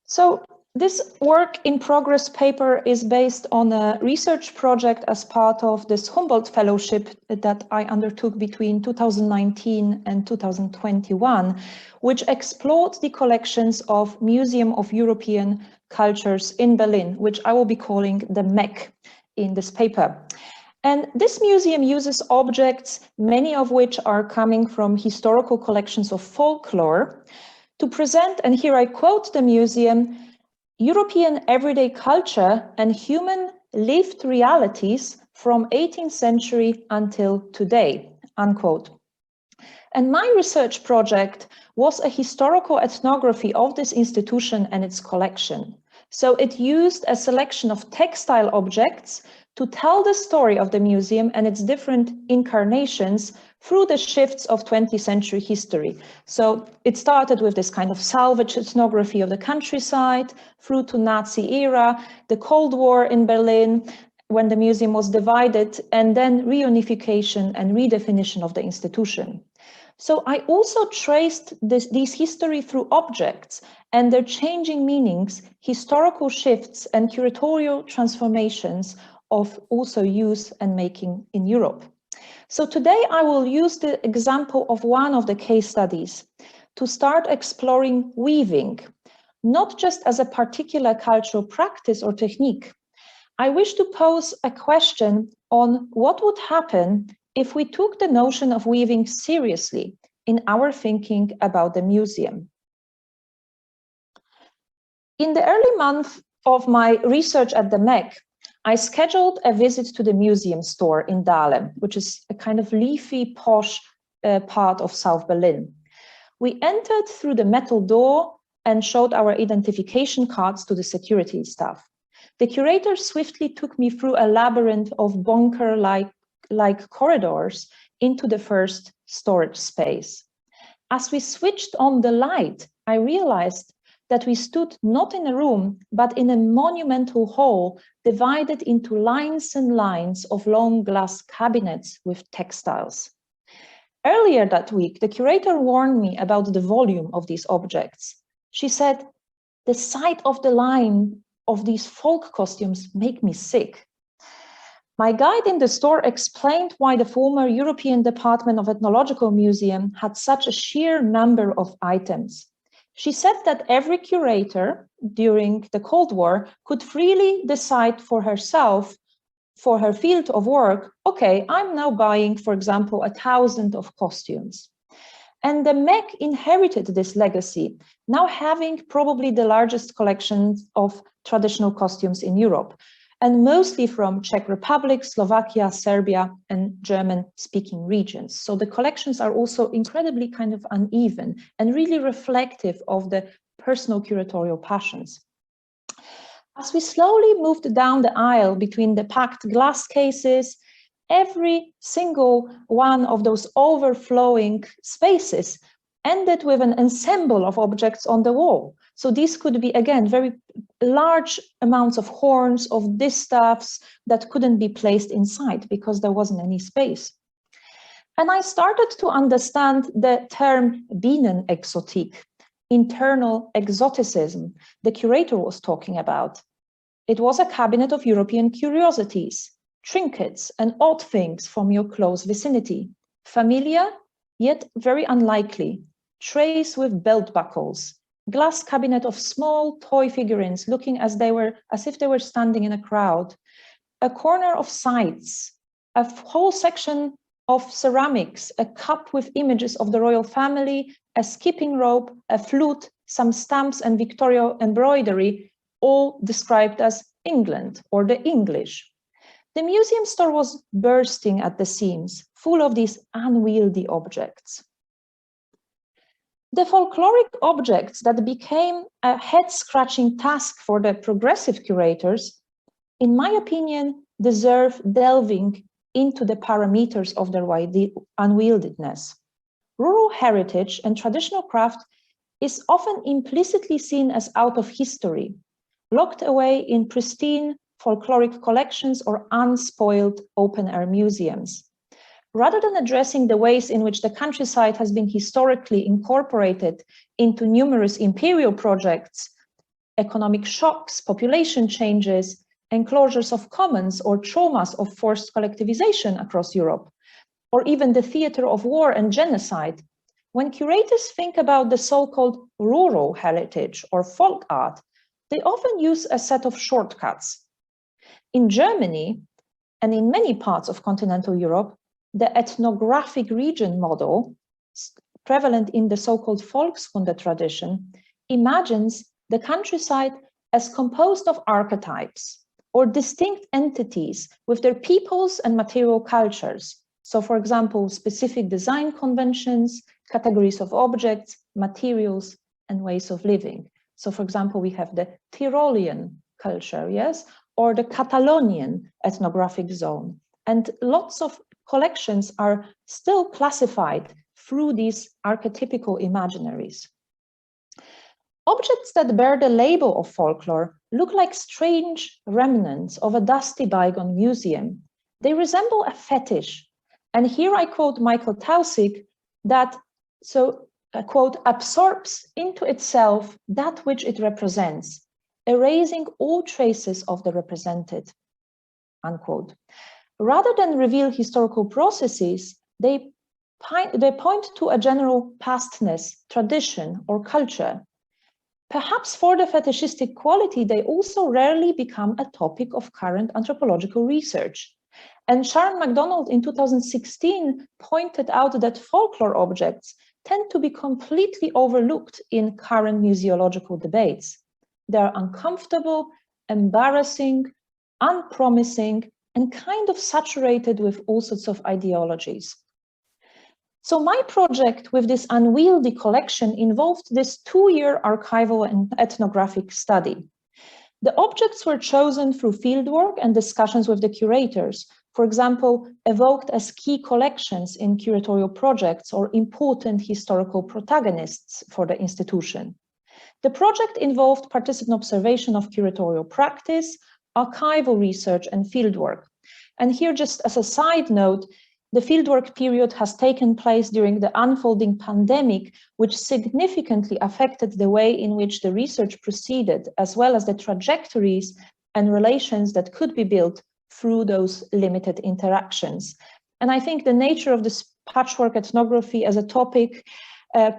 So this work in progress paper is based on a research project as part of this Humboldt Fellowship that I undertook between 2019 and 2021, which explored the collections of Museum of European Cultures in Berlin, which I will be calling the MEC in this paper. And this museum uses objects, many of which are coming from historical collections of folklore, to present, and here I quote the museum, European everyday culture and human lived realities from 18th century until today, unquote. And my research project was a historical ethnography of this institution and its collection. So it used a selection of textile objects to tell the story of the museum and its different incarnations through the shifts of 20th century history. So it started with this kind of salvage ethnography of the countryside, through to Nazi era, the Cold War in Berlin, when the museum was divided, and then reunification and redefinition of the institution. So I also traced these history through objects and their changing meanings, historical shifts and curatorial transformations of also use and making in Europe. So today I will use the example of one of the case studies to start exploring weaving, not just as a particular cultural practice or technique. I wish to pose a question on what would happen if we took the notion of weaving seriously in our thinking about the museum. In the early months of my research at the MEC, I scheduled a visit to the museum store in Dahlem, which is a kind of leafy, posh part of South Berlin. We entered through the metal door and showed our identification cards to the security staff. The curator swiftly took me through a labyrinth of bunker-like corridors into the first storage space. As we switched on the light, I realized that we stood not in a room, but in a monumental hall divided into lines and lines of long glass cabinets with textiles. Earlier that week, the curator warned me about the volume of these objects. She said, "The sight of the line of these folk costumes make me sick." My guide in the store explained why the former European Department of Ethnological Museum had such a sheer number of items. She said that every curator during the Cold War could freely decide for herself, for her field of work, okay, I'm now buying, for example, 1,000 of costumes. And the MEC inherited this legacy, now having probably the largest collection of traditional costumes in Europe, and mostly from Czech Republic, Slovakia, Serbia, and German-speaking regions. So the collections are also incredibly kind of uneven and really reflective of the personal curatorial passions. As we slowly moved down the aisle between the packed glass cases, every single one of those overflowing spaces ended with an ensemble of objects on the wall. So these could be, again, very large amounts of horns, of distaffs that couldn't be placed inside because there wasn't any space. And I started to understand the term Binnenexotik, internal exoticism, the curator was talking about. It was a cabinet of European curiosities, trinkets and odd things from your close vicinity, familiar, yet very unlikely, trays with belt buckles, glass cabinet of small toy figurines looking as if they were standing in a crowd, a corner of sights, a whole section of ceramics, a cup with images of the royal family, a skipping rope, a flute, some stamps and Victorian embroidery, all described as England or the English. The museum store was bursting at the seams, full of these unwieldy objects. The folkloric objects that became a head-scratching task for the progressive curators, in my opinion, deserve delving into the parameters of their unwieldedness. Rural heritage and traditional craft is often implicitly seen as out of history, locked away in pristine folkloric collections or unspoiled open-air museums. Rather than addressing the ways in which the countryside has been historically incorporated into numerous imperial projects, economic shocks, population changes, enclosures of commons or traumas of forced collectivization across Europe, or even the theater of war and genocide, when curators think about the so-called rural heritage or folk art, they often use a set of shortcuts. In Germany, and in many parts of continental Europe, the ethnographic region model, prevalent in the so-called Volkskunde tradition, imagines the countryside as composed of archetypes or distinct entities with their peoples and material cultures. So, for example, specific design conventions, categories of objects, materials, and ways of living. So, for example, we have the Tyrolean culture, yes, or the Catalonian ethnographic zone. And lots of collections are still classified through these archetypical imaginaries. Objects that bear the label of folklore look like strange remnants of a dusty bygone museum. They resemble a fetish. And here I quote Michael Taussig that, quote, absorbs into itself that which it represents, erasing all traces of the represented, unquote. Rather than reveal historical processes, they point to a general pastness, tradition, or culture. Perhaps for the fetishistic quality, they also rarely become a topic of current anthropological research. And Sharon McDonald in 2016 pointed out that folklore objects tend to be completely overlooked in current museological debates. They are uncomfortable, embarrassing, unpromising, and kind of saturated with all sorts of ideologies. So my project with this unwieldy collection involved this 2-year archival and ethnographic study. The objects were chosen through fieldwork and discussions with the curators, for example, evoked as key collections in curatorial projects or important historical protagonists for the institution. The project involved participant observation of curatorial practice, archival research, and fieldwork. And here, just as a side note, the fieldwork period has taken place during the unfolding pandemic, which significantly affected the way in which the research proceeded, as well as the trajectories and relations that could be built through those limited interactions. And I think the nature of this patchwork ethnography as a topic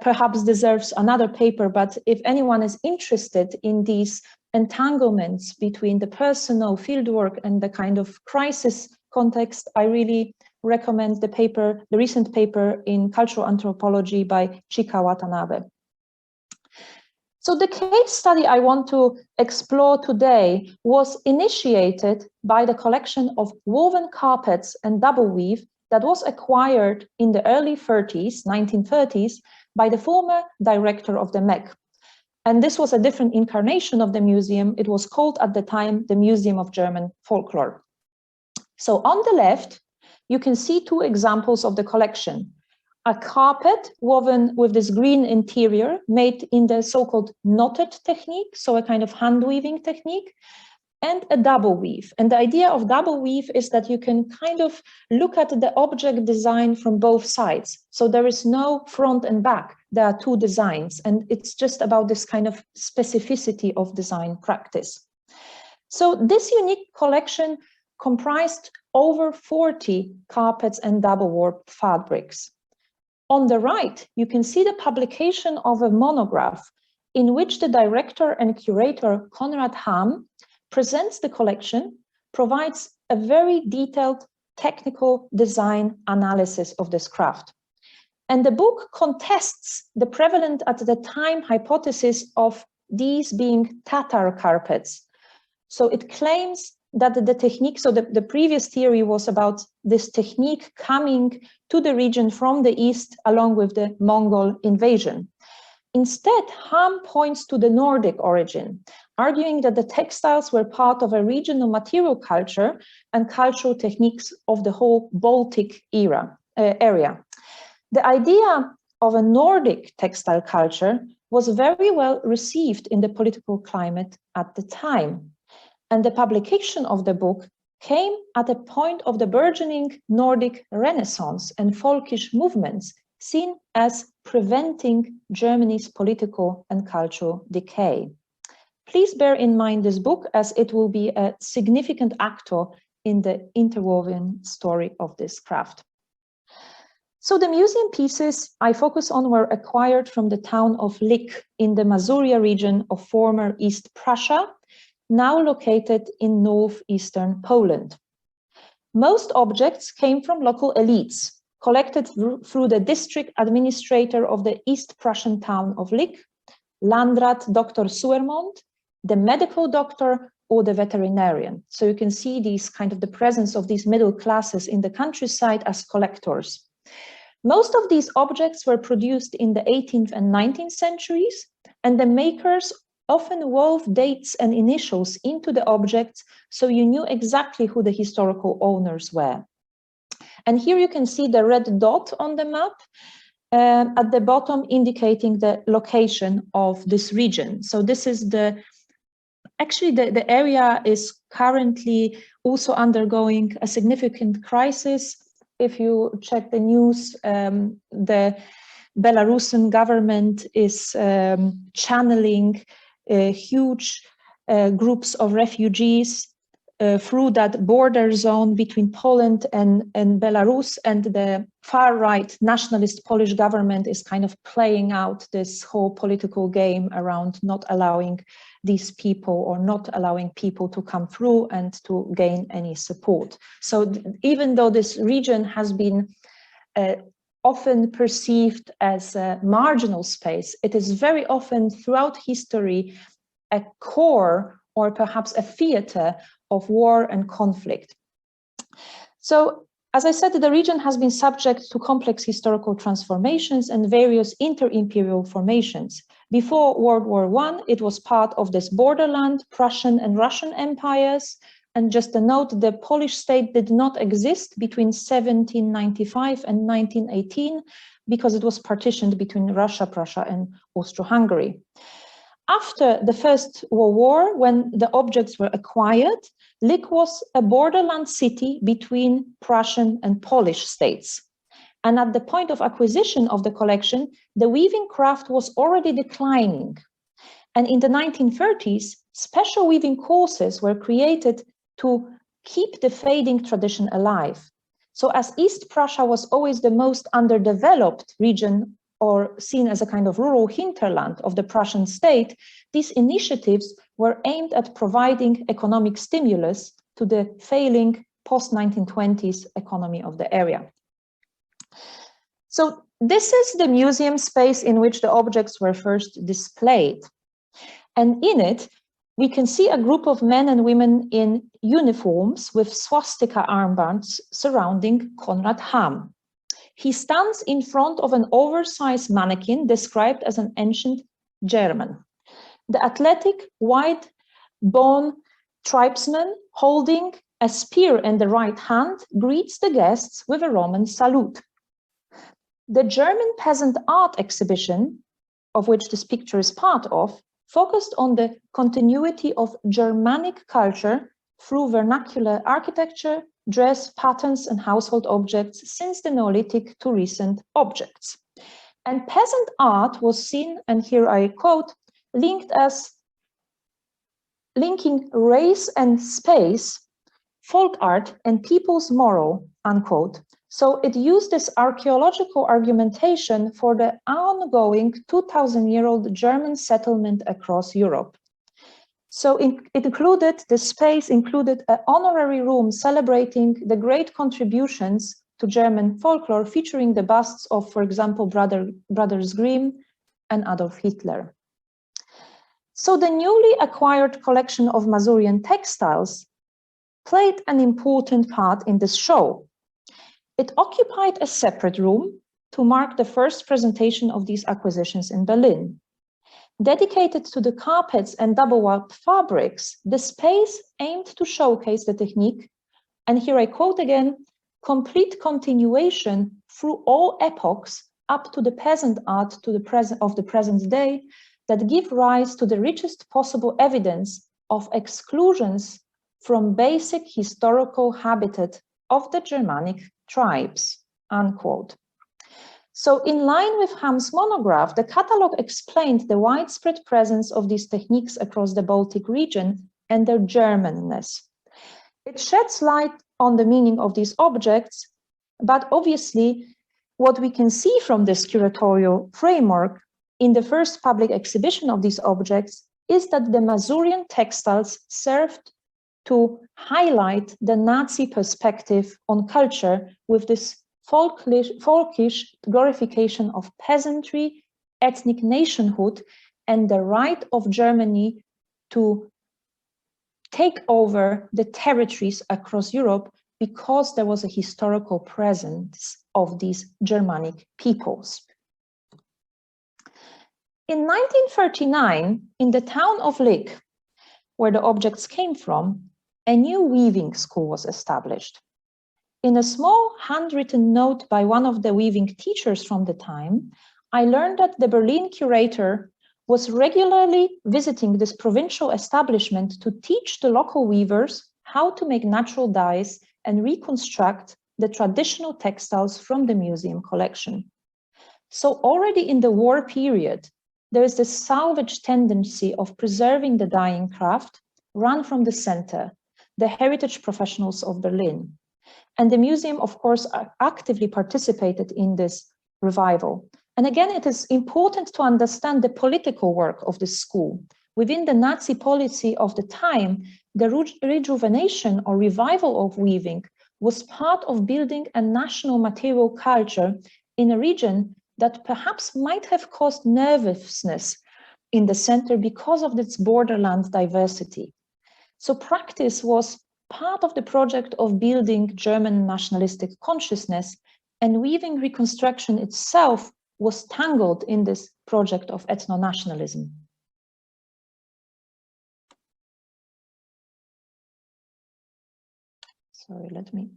perhaps deserves another paper, but if anyone is interested in these entanglements between the personal fieldwork and the kind of crisis context, I really recommend the paper, the recent paper in Cultural Anthropology by Chika Watanabe. So the case study I want to explore today was initiated by the collection of woven carpets and double weave that was acquired in the early 1930s, by the former director of the MEC. And this was a different incarnation of the museum. It was called at the time the Museum of German Folklore. So on the left, you can see 2 examples of the collection. A carpet woven with this green interior made in the so-called knotted technique, so a kind of hand weaving technique, and a double weave. And the idea of double weave is that you can kind of look at the object design from both sides. So there is no front and back, there are 2 designs, and it's just about this kind of specificity of design practice. So this unique collection comprised over 40 carpets and double warp fabrics. On the right, you can see the publication of a monograph in which the director and curator Konrad Hamm presents the collection, provides a very detailed technical design analysis of this craft. And the book contests the prevalent at the time hypothesis of these being Tatar carpets. So it claims that the technique, so the previous theory was about this technique coming to the region from the east along with the Mongol invasion. Instead, Hamm points to the Nordic origin, arguing that the textiles were part of a regional material culture and cultural techniques of the whole Baltic area. The idea of a Nordic textile culture was very well received in the political climate at the time. And the publication of the book came at a point of the burgeoning Nordic Renaissance and folkish movements seen as preventing Germany's political and cultural decay. Please bear in mind this book, as it will be a significant actor in the interwoven story of this craft. So the museum pieces I focus on were acquired from the town of Lik in the Mazuria region of former East Prussia, now located in northeastern Poland. Most objects came from local elites, collected through the district administrator of the East Prussian town of Lik, Landrat Dr. Suermond, the medical doctor, or the veterinarian. So you can see these kind of the presence of these middle classes in the countryside as collectors. Most of these objects were produced in the 18th and 19th centuries, and the makers often wove dates and initials into the objects, so you knew exactly who the historical owners were. And here you can see the red dot on the map at the bottom, indicating the location of this region. So this is the area is currently also undergoing a significant crisis. If you check the news, the Belarusian government is channeling huge groups of refugees through that border zone between Poland and Belarus, and the far-right nationalist Polish government is kind of playing out this whole political game around not allowing these people or not allowing people to come through and to gain any support. So even though this region has been often perceived as a marginal space, it is very often throughout history a core or perhaps a theater of war and conflict. So, as I said, the region has been subject to complex historical transformations and various inter-imperial formations. Before World War I, it was part of this borderland Prussian and Russian empires. And just a note, the Polish state did not exist between 1795 and 1918 because it was partitioned between Russia, Prussia, and Austro-Hungary. After the First World War, when the objects were acquired, Lik was a borderland city between Prussian and Polish states. And at the point of acquisition of the collection, the weaving craft was already declining. And in the 1930s, special weaving courses were created to keep the fading tradition alive. So as East Prussia was always the most underdeveloped region or seen as a kind of rural hinterland of the Prussian state, these initiatives were aimed at providing economic stimulus to the failing post-1920s economy of the area. So this is the museum space in which the objects were first displayed. And in it, we can see a group of men and women in uniforms with swastika armbands surrounding Konrad Hamm. He stands in front of an oversized mannequin described as an ancient German. The athletic, wide-bone tribesman holding a spear in the right hand greets the guests with a Roman salute. The German peasant art exhibition, of which this picture is part of, focused on the continuity of Germanic culture through vernacular architecture, dress, patterns, and household objects since the Neolithic to recent objects. And peasant art was seen, and here I quote, linked as linking race and space, folk art, and people's moral, unquote. So it used this archaeological argumentation for the ongoing 2,000-year-old German settlement across Europe. So the space included an honorary room celebrating the great contributions to German folklore, featuring the busts of, for example, Brothers Grimm and Adolf Hitler. So the newly acquired collection of Masurian textiles played an important part in this show. It occupied a separate room to mark the first presentation of these acquisitions in Berlin. Dedicated to the carpets and double-warp fabrics, the space aimed to showcase the technique, and here I quote again, complete continuation through all epochs up to the peasant art of the present day that give rise to the richest possible evidence of exclusions from basic historical habitat of the Germanic tribes, unquote. So in line with Ham's monograph, the catalogue explained the widespread presence of these techniques across the Baltic region and their Germanness. It sheds light on the meaning of these objects, but obviously what we can see from this curatorial framework in the first public exhibition of these objects is that the Masurian textiles served to highlight the Nazi perspective on culture with this folkish glorification of peasantry, ethnic nationhood, and the right of Germany to take over the territories across Europe because there was a historical presence of these Germanic peoples. In 1939, in the town of Lich, where the objects came from, a new weaving school was established. In a small handwritten note by one of the weaving teachers from the time, I learned that the Berlin curator was regularly visiting this provincial establishment to teach the local weavers how to make natural dyes and reconstruct the traditional textiles from the museum collection. So already in the war period, there is this salvage tendency of preserving the dyeing craft run from the center, the heritage professionals of Berlin. And the museum, of course, actively participated in this revival. And again, it is important to understand the political work of this school. Within the Nazi policy of the time, the rejuvenation or revival of weaving was part of building a national material culture in a region that perhaps might have caused nervousness in the center because of its borderland diversity. So practice was part of the project of building German nationalistic consciousness, and weaving reconstruction itself was tangled in this project of ethno-nationalism. Sorry, let me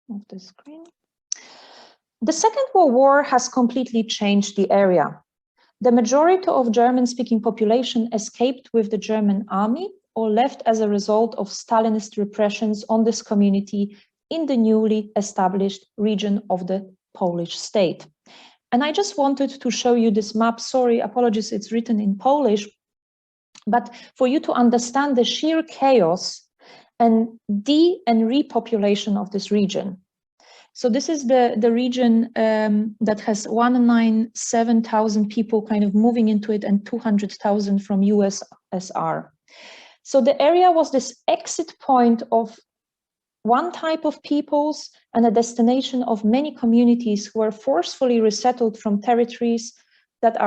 move the screen. The Second World War has completely changed the area. The majority of German-speaking population escaped with the German army or left as a result of Stalinist repressions on this community in the newly established region of the Polish state. And I just wanted to show you this map. Sorry, apologies, it's written in Polish, but for you to understand the sheer chaos and repopulation of this region. So this is the region that has 197,000 people kind of moving into it and 200,000 from USSR. So the area was this exit point of one type of peoples and a destination of many communities who were forcefully resettled from territories that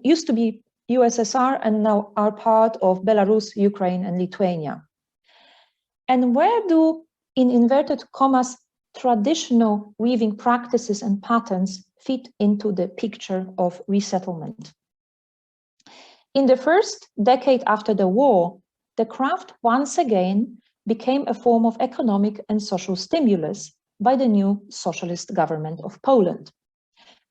used to be USSR and now are part of Belarus, Ukraine, and Lithuania. And where do, in inverted commas, traditional weaving practices and patterns fit into the picture of resettlement? In the first decade after the war, the craft once again became a form of economic and social stimulus by the new socialist government of Poland.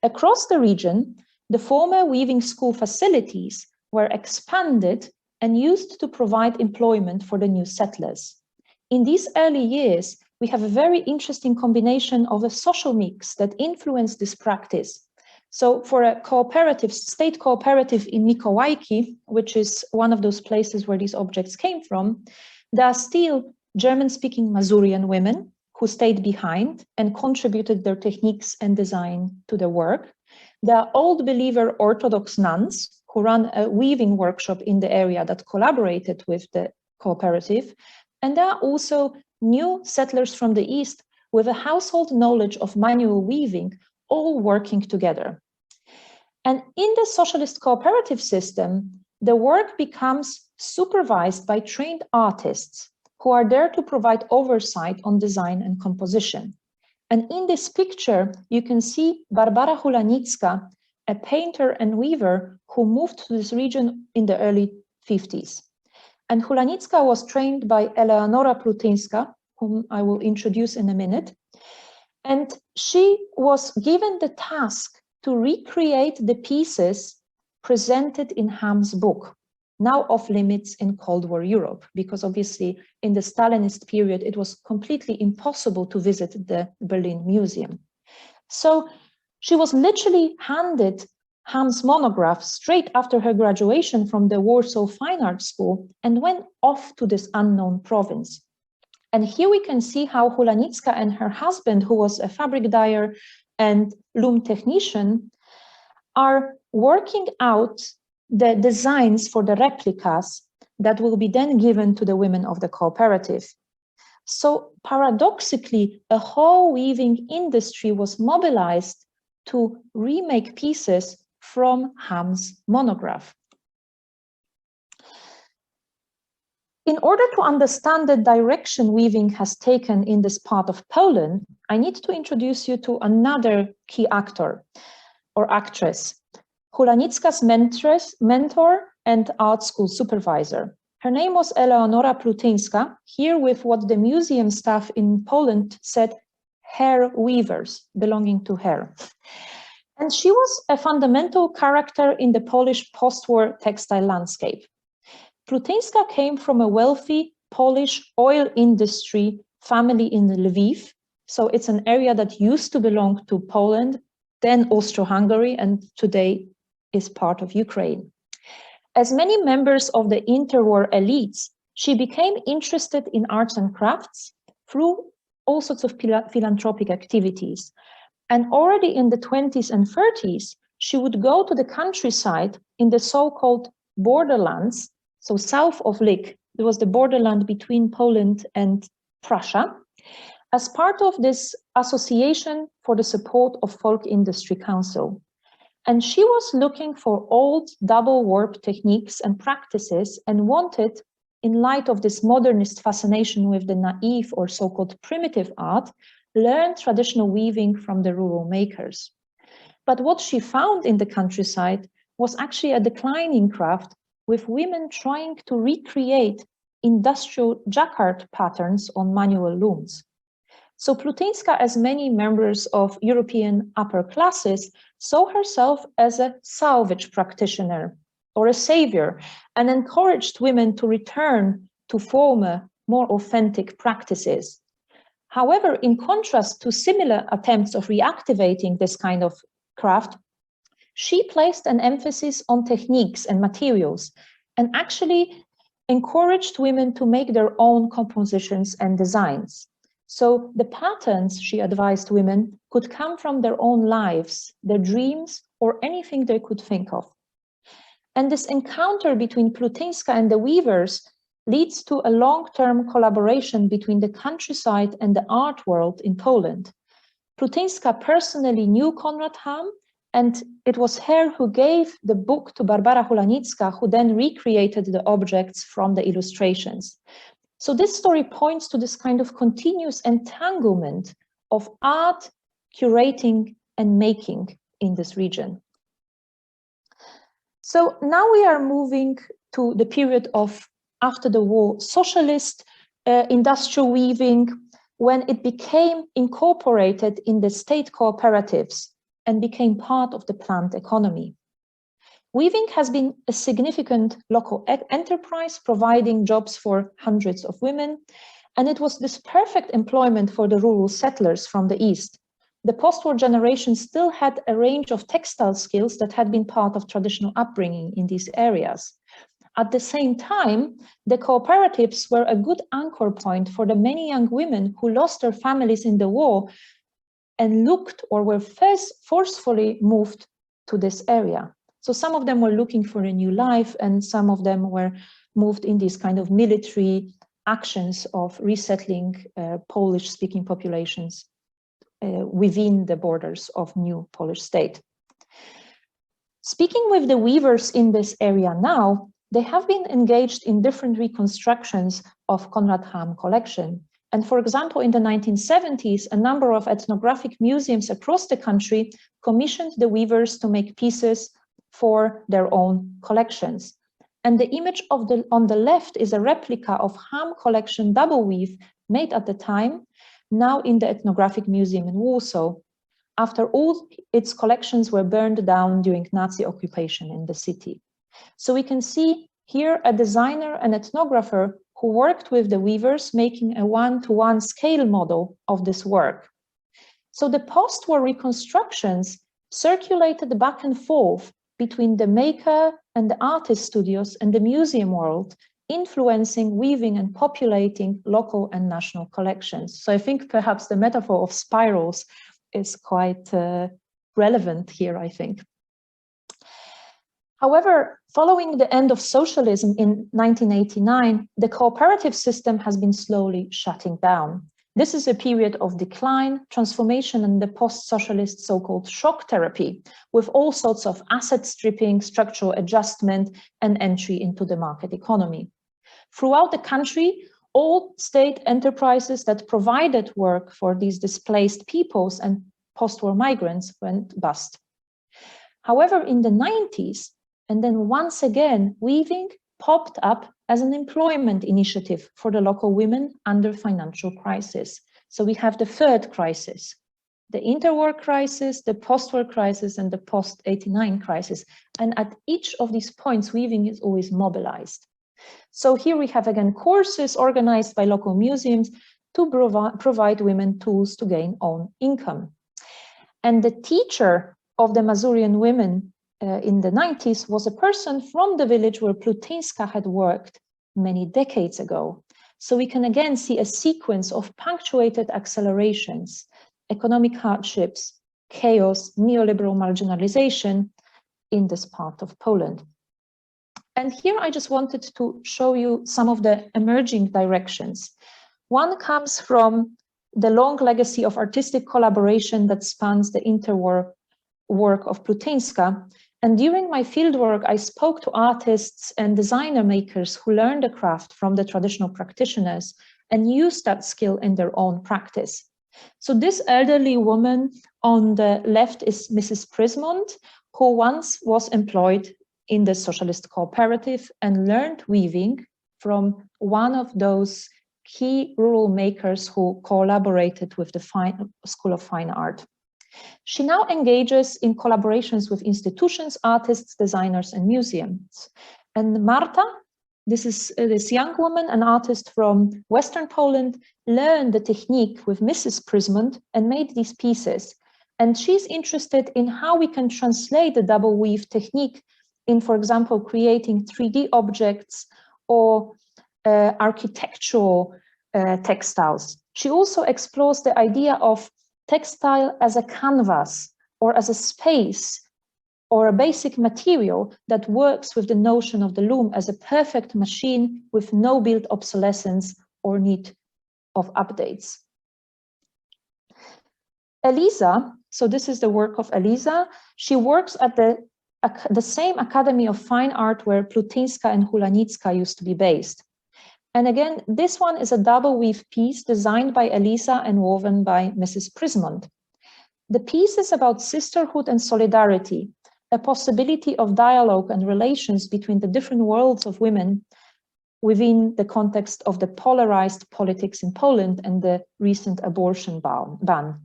Across the region, the former weaving school facilities were expanded and used to provide employment for the new settlers. In these early years, we have a very interesting combination of a social mix that influenced this practice. So for a cooperative, state cooperative in Mikołajki, which is one of those places where these objects came from, there are still German-speaking Masurian women who stayed behind and contributed their techniques and design to the work. There are Old Believer Orthodox nuns who run a weaving workshop in the area that collaborated with the cooperative. And there are also new settlers from the East with a household knowledge of manual weaving, all working together. And in the socialist cooperative system, the work becomes supervised by trained artists who are there to provide oversight on design and composition. And in this picture, you can see Barbara Hulanicka, a painter and weaver who moved to this region in the early 50s. And Hulanicka was trained by Eleonora Plutyńska, whom I will introduce in a minute. And she was given the task to recreate the pieces presented in Ham's book, now off limits in Cold War Europe, because obviously in the Stalinist period, it was completely impossible to visit the Berlin Museum. So She was literally handed Ham's monograph straight after her graduation from the Warsaw Fine Arts School and went off to this unknown province. And here we can see how Hulanicka and her husband, who was a fabric dyer and loom technician, are working out the designs for the replicas that will be then given to the women of the cooperative. So paradoxically, a whole weaving industry was mobilized to remake pieces from Ham's monograph. In order to understand the direction weaving has taken in this part of Poland, I need to introduce you to another key actor or actress, Hulanicka's mentor and art school supervisor. Her name was Eleonora Plutyńska, here with what the museum staff in Poland said, hair weavers, belonging to her. And she was a fundamental character in the Polish post-war textile landscape. Plutyńska came from a wealthy Polish oil industry family in Lviv. So it's an area that used to belong to Poland, then Austro-Hungary, and today is part of Ukraine. As many members of the interwar elites, she became interested in arts and crafts through all sorts of philanthropic activities. And already in the 20s and 30s, she would go to the countryside in the so-called borderlands, so south of Lik, there was the borderland between Poland and Prussia, as part of this association for the support of Folk Industry Council. And she was looking for old double warp techniques and practices and wanted, in light of this modernist fascination with the naive or so-called primitive art, learn traditional weaving from the rural makers. But what she found in the countryside was actually a declining craft, with women trying to recreate industrial jacquard patterns on manual looms. So Plutyńska, as many members of European upper classes, saw herself as a salvage practitioner or a savior and encouraged women to return to former, more authentic practices. However, in contrast to similar attempts of reactivating this kind of craft, she placed an emphasis on techniques and materials and actually encouraged women to make their own compositions and designs. So the patterns, she advised women, could come from their own lives, their dreams, or anything they could think of. And this encounter between Plutyńska and the weavers leads to a long-term collaboration between the countryside and the art world in Poland. Plutyńska personally knew Konrad Ham, and it was her who gave the book to Barbara Hulanicka, who then recreated the objects from the illustrations. So this story points to this kind of continuous entanglement of art, curating, and making in this region. So now we are moving to the period of after the war socialist industrial weaving, when it became incorporated in the state cooperatives and became part of the planned economy. Weaving has been a significant local enterprise, providing jobs for hundreds of women, and it was this perfect employment for the rural settlers from the East. The post-war generation still had a range of textile skills that had been part of traditional upbringing in these areas. At the same time, the cooperatives were a good anchor point for the many young women who lost their families in the war and looked or were first forcefully moved to this area. So some of them were looking for a new life, and some of them were moved in these kind of military actions of resettling Polish-speaking populations within the borders of new Polish state. Speaking with the weavers in this area now, they have been engaged in different reconstructions of Konrad Ham collection. And for example, in the 1970s, a number of ethnographic museums across the country commissioned the weavers to make pieces for their own collections. And the image of on the left is a replica of Ham collection double weave made at the time, now in the Ethnographic Museum in Warsaw, after all its collections were burned down during Nazi occupation in the city. So we can see here a designer and ethnographer who worked with the weavers, making a one-to-one scale model of this work. So the post-war reconstructions circulated back and forth between the maker and the artist studios and the museum world, influencing, weaving, and populating local and national collections. So I think perhaps the metaphor of spirals is quite relevant here, I think. However, following the end of socialism in 1989, the cooperative system has been slowly shutting down. This is a period of decline, transformation, and the post-socialist so-called shock therapy, with all sorts of asset stripping, structural adjustment, and entry into the market economy. Throughout the country, all state enterprises that provided work for these displaced peoples and post-war migrants went bust. However, in the 90s, and then once again, weaving popped up as an employment initiative for the local women under financial crisis. So we have the third crisis, the interwar crisis, the post-war crisis, and the post-89 crisis. And at each of these points, weaving is always mobilized. So here we have, again, courses organized by local museums to provide women tools to gain own income. And the teacher of the Mazurian women in the 90s was a person from the village where Plutinska had worked many decades ago. So we can again see a sequence of punctuated accelerations, economic hardships, chaos, neoliberal marginalization in this part of Poland. And here I just wanted to show you some of the emerging directions. One comes from the long legacy of artistic collaboration that spans the interwar work of Plutinska. And during my fieldwork, I spoke to artists and designer makers who learned the craft from the traditional practitioners and used that skill in their own practice. So this elderly woman on the left is Mrs. Prismond, who once was employed in the socialist cooperative and learned weaving from one of those key rural makers who collaborated with the School of Fine Art. She now engages in collaborations with institutions, artists, designers, and museums. And Marta, this young woman, an artist from Western Poland, learned the technique with Mrs. Prismond and made these pieces. And she's interested in how we can translate the double weave technique in, for example, creating 3D objects or architectural textiles. She also explores the idea of textile as a canvas or as a space or a basic material that works with the notion of the loom as a perfect machine with no built obsolescence or need of updates. Elisa, so this is the work of Elisa. She works at the same Academy of Fine Art where Plutinska and Hulanicka used to be based. And again, this one is a double weave piece designed by Elisa and woven by Mrs. Prismond. The piece is about sisterhood and solidarity, a possibility of dialogue and relations between the different worlds of women within the context of the polarized politics in Poland and the recent abortion ban.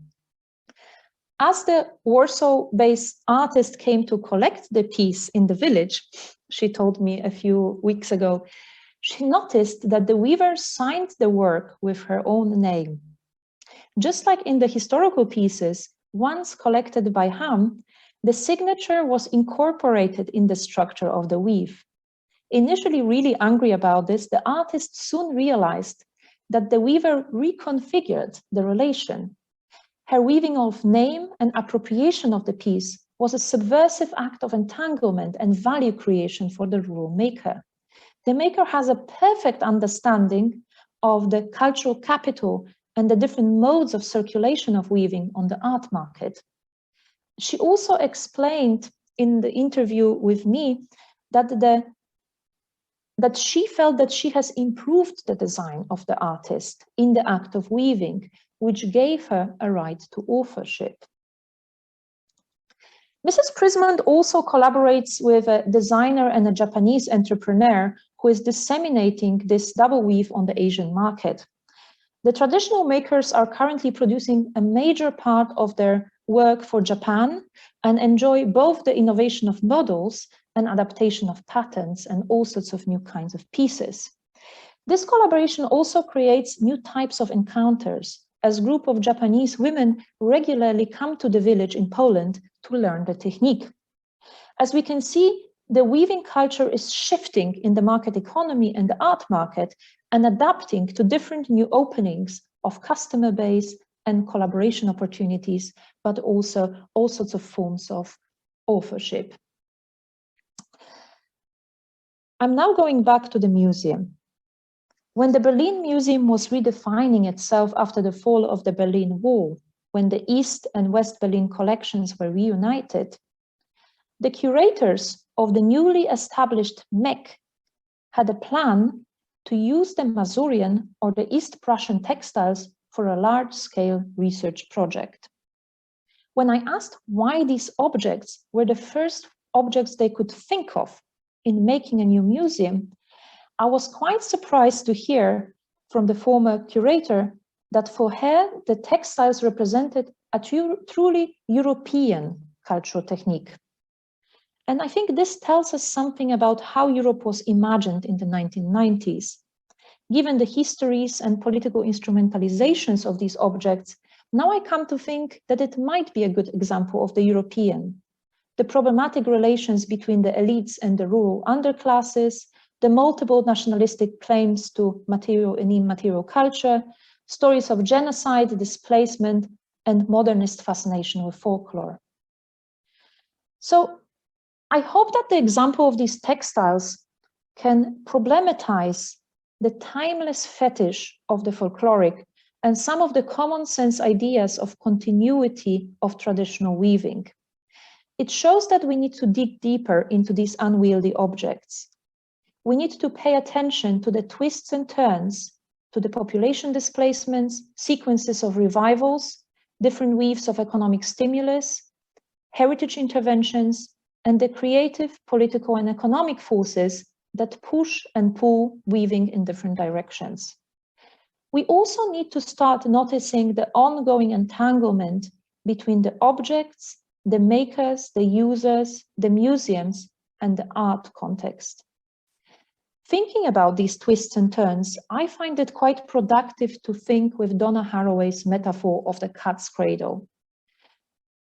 As the Warsaw-based artist came to collect the piece in the village, she told me a few weeks ago, she noticed that the weaver signed the work with her own name. Just like in the historical pieces, once collected by hand, the signature was incorporated in the structure of the weave. Initially really angry about this, the artist soon realized that the weaver reconfigured the relation. Her weaving of name and appropriation of the piece was a subversive act of entanglement and value creation for the rural maker. The maker has a perfect understanding of the cultural capital and the different modes of circulation of weaving on the art market. She also explained in the interview with me that she felt that she has improved the design of the artist in the act of weaving, which gave her a right to authorship. Mrs. Prismond also collaborates with a designer and a Japanese entrepreneur who is disseminating this double weave on the Asian market. The traditional makers are currently producing a major part of their work for Japan and enjoy both the innovation of models and adaptation of patterns and all sorts of new kinds of pieces. This collaboration also creates new types of encounters, as a group of Japanese women regularly come to the village in Poland to learn the technique. As we can see, the weaving culture is shifting in the market economy and the art market and adapting to different new openings of customer base and collaboration opportunities, but also all sorts of forms of authorship. I'm now going back to the museum. When the Berlin Museum was redefining itself after the fall of the Berlin Wall, when the East and West Berlin collections were reunited, the curators of the newly established MEC had a plan to use the Masurian or the East Prussian textiles for a large-scale research project. When I asked why these objects were the first objects they could think of in making a new museum, I was quite surprised to hear from the former curator that for her, the textiles represented a truly European cultural technique. And I think this tells us something about how Europe was imagined in the 1990s. Given the histories and political instrumentalizations of these objects, now I come to think that it might be a good example of the European. The problematic relations between the elites and the rural underclasses, the multiple nationalistic claims to material and immaterial culture, stories of genocide, displacement, and modernist fascination with folklore. So I hope that the example of these textiles can problematize the timeless fetish of the folkloric and some of the common sense ideas of continuity of traditional weaving. It shows that we need to dig deeper into these unwieldy objects. We need to pay attention to the twists and turns, to the population displacements, sequences of revivals, different weaves of economic stimulus, heritage interventions, and the creative, political, and economic forces that push and pull weaving in different directions. We also need to start noticing the ongoing entanglement between the objects, the makers, the users, the museums, and the art context. Thinking about these twists and turns, I find it quite productive to think with Donna Haraway's metaphor of the cat's cradle.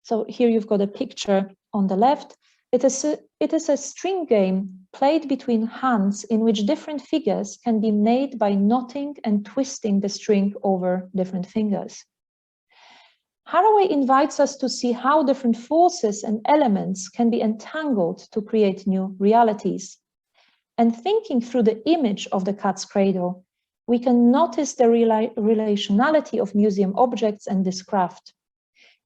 So here you've got a picture on the left. It is a string game played between hands in which different figures can be made by knotting and twisting the string over different fingers. Haraway invites us to see how different forces and elements can be entangled to create new realities. And thinking through the image of the cat's cradle, we can notice the relationality of museum objects and this craft.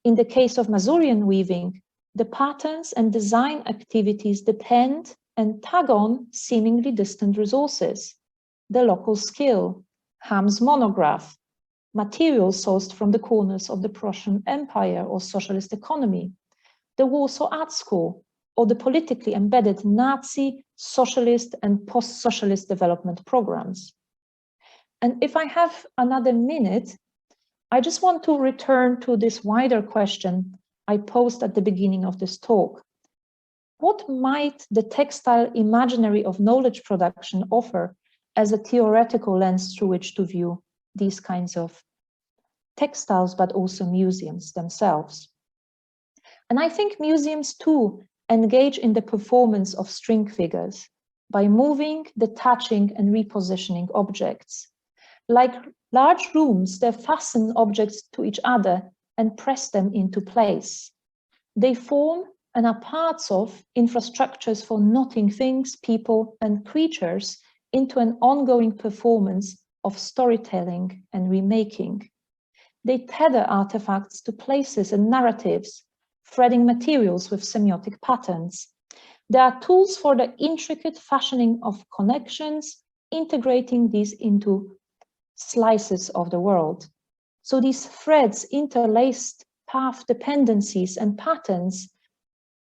In the case of Masurian weaving, the patterns and design activities depend and tag on seemingly distant resources. The local skill, Ham's monograph, materials sourced from the corners of the Prussian Empire or socialist economy, the Warsaw Art School, or the politically embedded Nazi, socialist, and post-socialist development programs. And if I have another minute, I just want to return to this wider question I posed at the beginning of this talk. What might the textile imaginary of knowledge production offer as a theoretical lens through which to view these kinds of textiles, but also museums themselves? And I think museums too engage in the performance of string figures by moving, detaching, and repositioning objects. Like large rooms, they fasten objects to each other and press them into place. They form and are parts of infrastructures for knotting things, people, and creatures into an ongoing performance of storytelling and remaking. They tether artifacts to places and narratives, threading materials with semiotic patterns. They are tools for the intricate fashioning of connections, integrating these into slices of the world. So these threads, interlaced path dependencies and patterns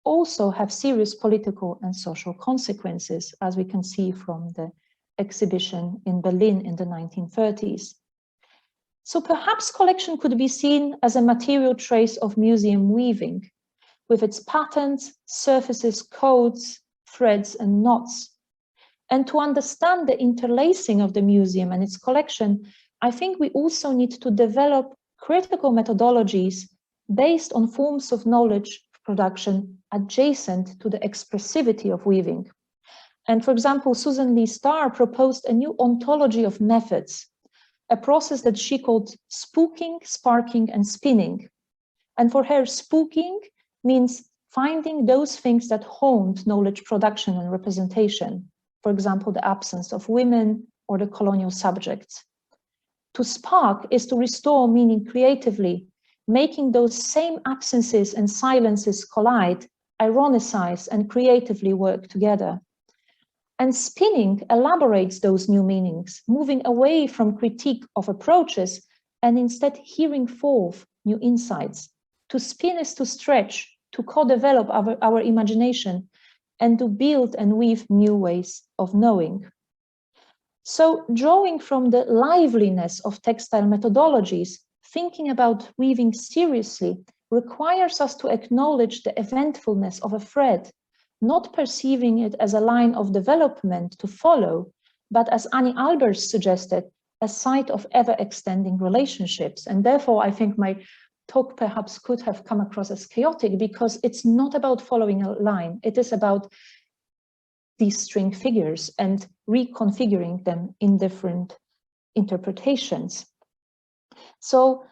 also have serious political and social consequences, as we can see from the exhibition in Berlin in the 1930s. So perhaps collection could be seen as a material trace of museum weaving, with its patterns, surfaces, codes, threads, and knots. And to understand the interlacing of the museum and its collection, I think we also need to develop critical methodologies based on forms of knowledge production adjacent to the expressivity of weaving. And for example, Susan Lee Starr proposed a new ontology of methods, a process that she called spooking, sparking, and spinning. And for her, spooking means finding those things that haunt knowledge production and representation. For example, the absence of women or the colonial subjects. To spark is to restore meaning creatively, making those same absences and silences collide, ironicize, and creatively work together. And spinning elaborates those new meanings, moving away from critique of approaches and instead hearing forth new insights. To spin is to stretch, to co-develop our imagination, and to build and weave new ways of knowing. So drawing from the liveliness of textile methodologies, thinking about weaving seriously requires us to acknowledge the eventfulness of a thread, not perceiving it as a line of development to follow, but as Annie Albers suggested, a site of ever-extending relationships. And therefore, I think my talk perhaps could have come across as chaotic because it's not about following a line. It is about these string figures and reconfiguring them in different interpretations. So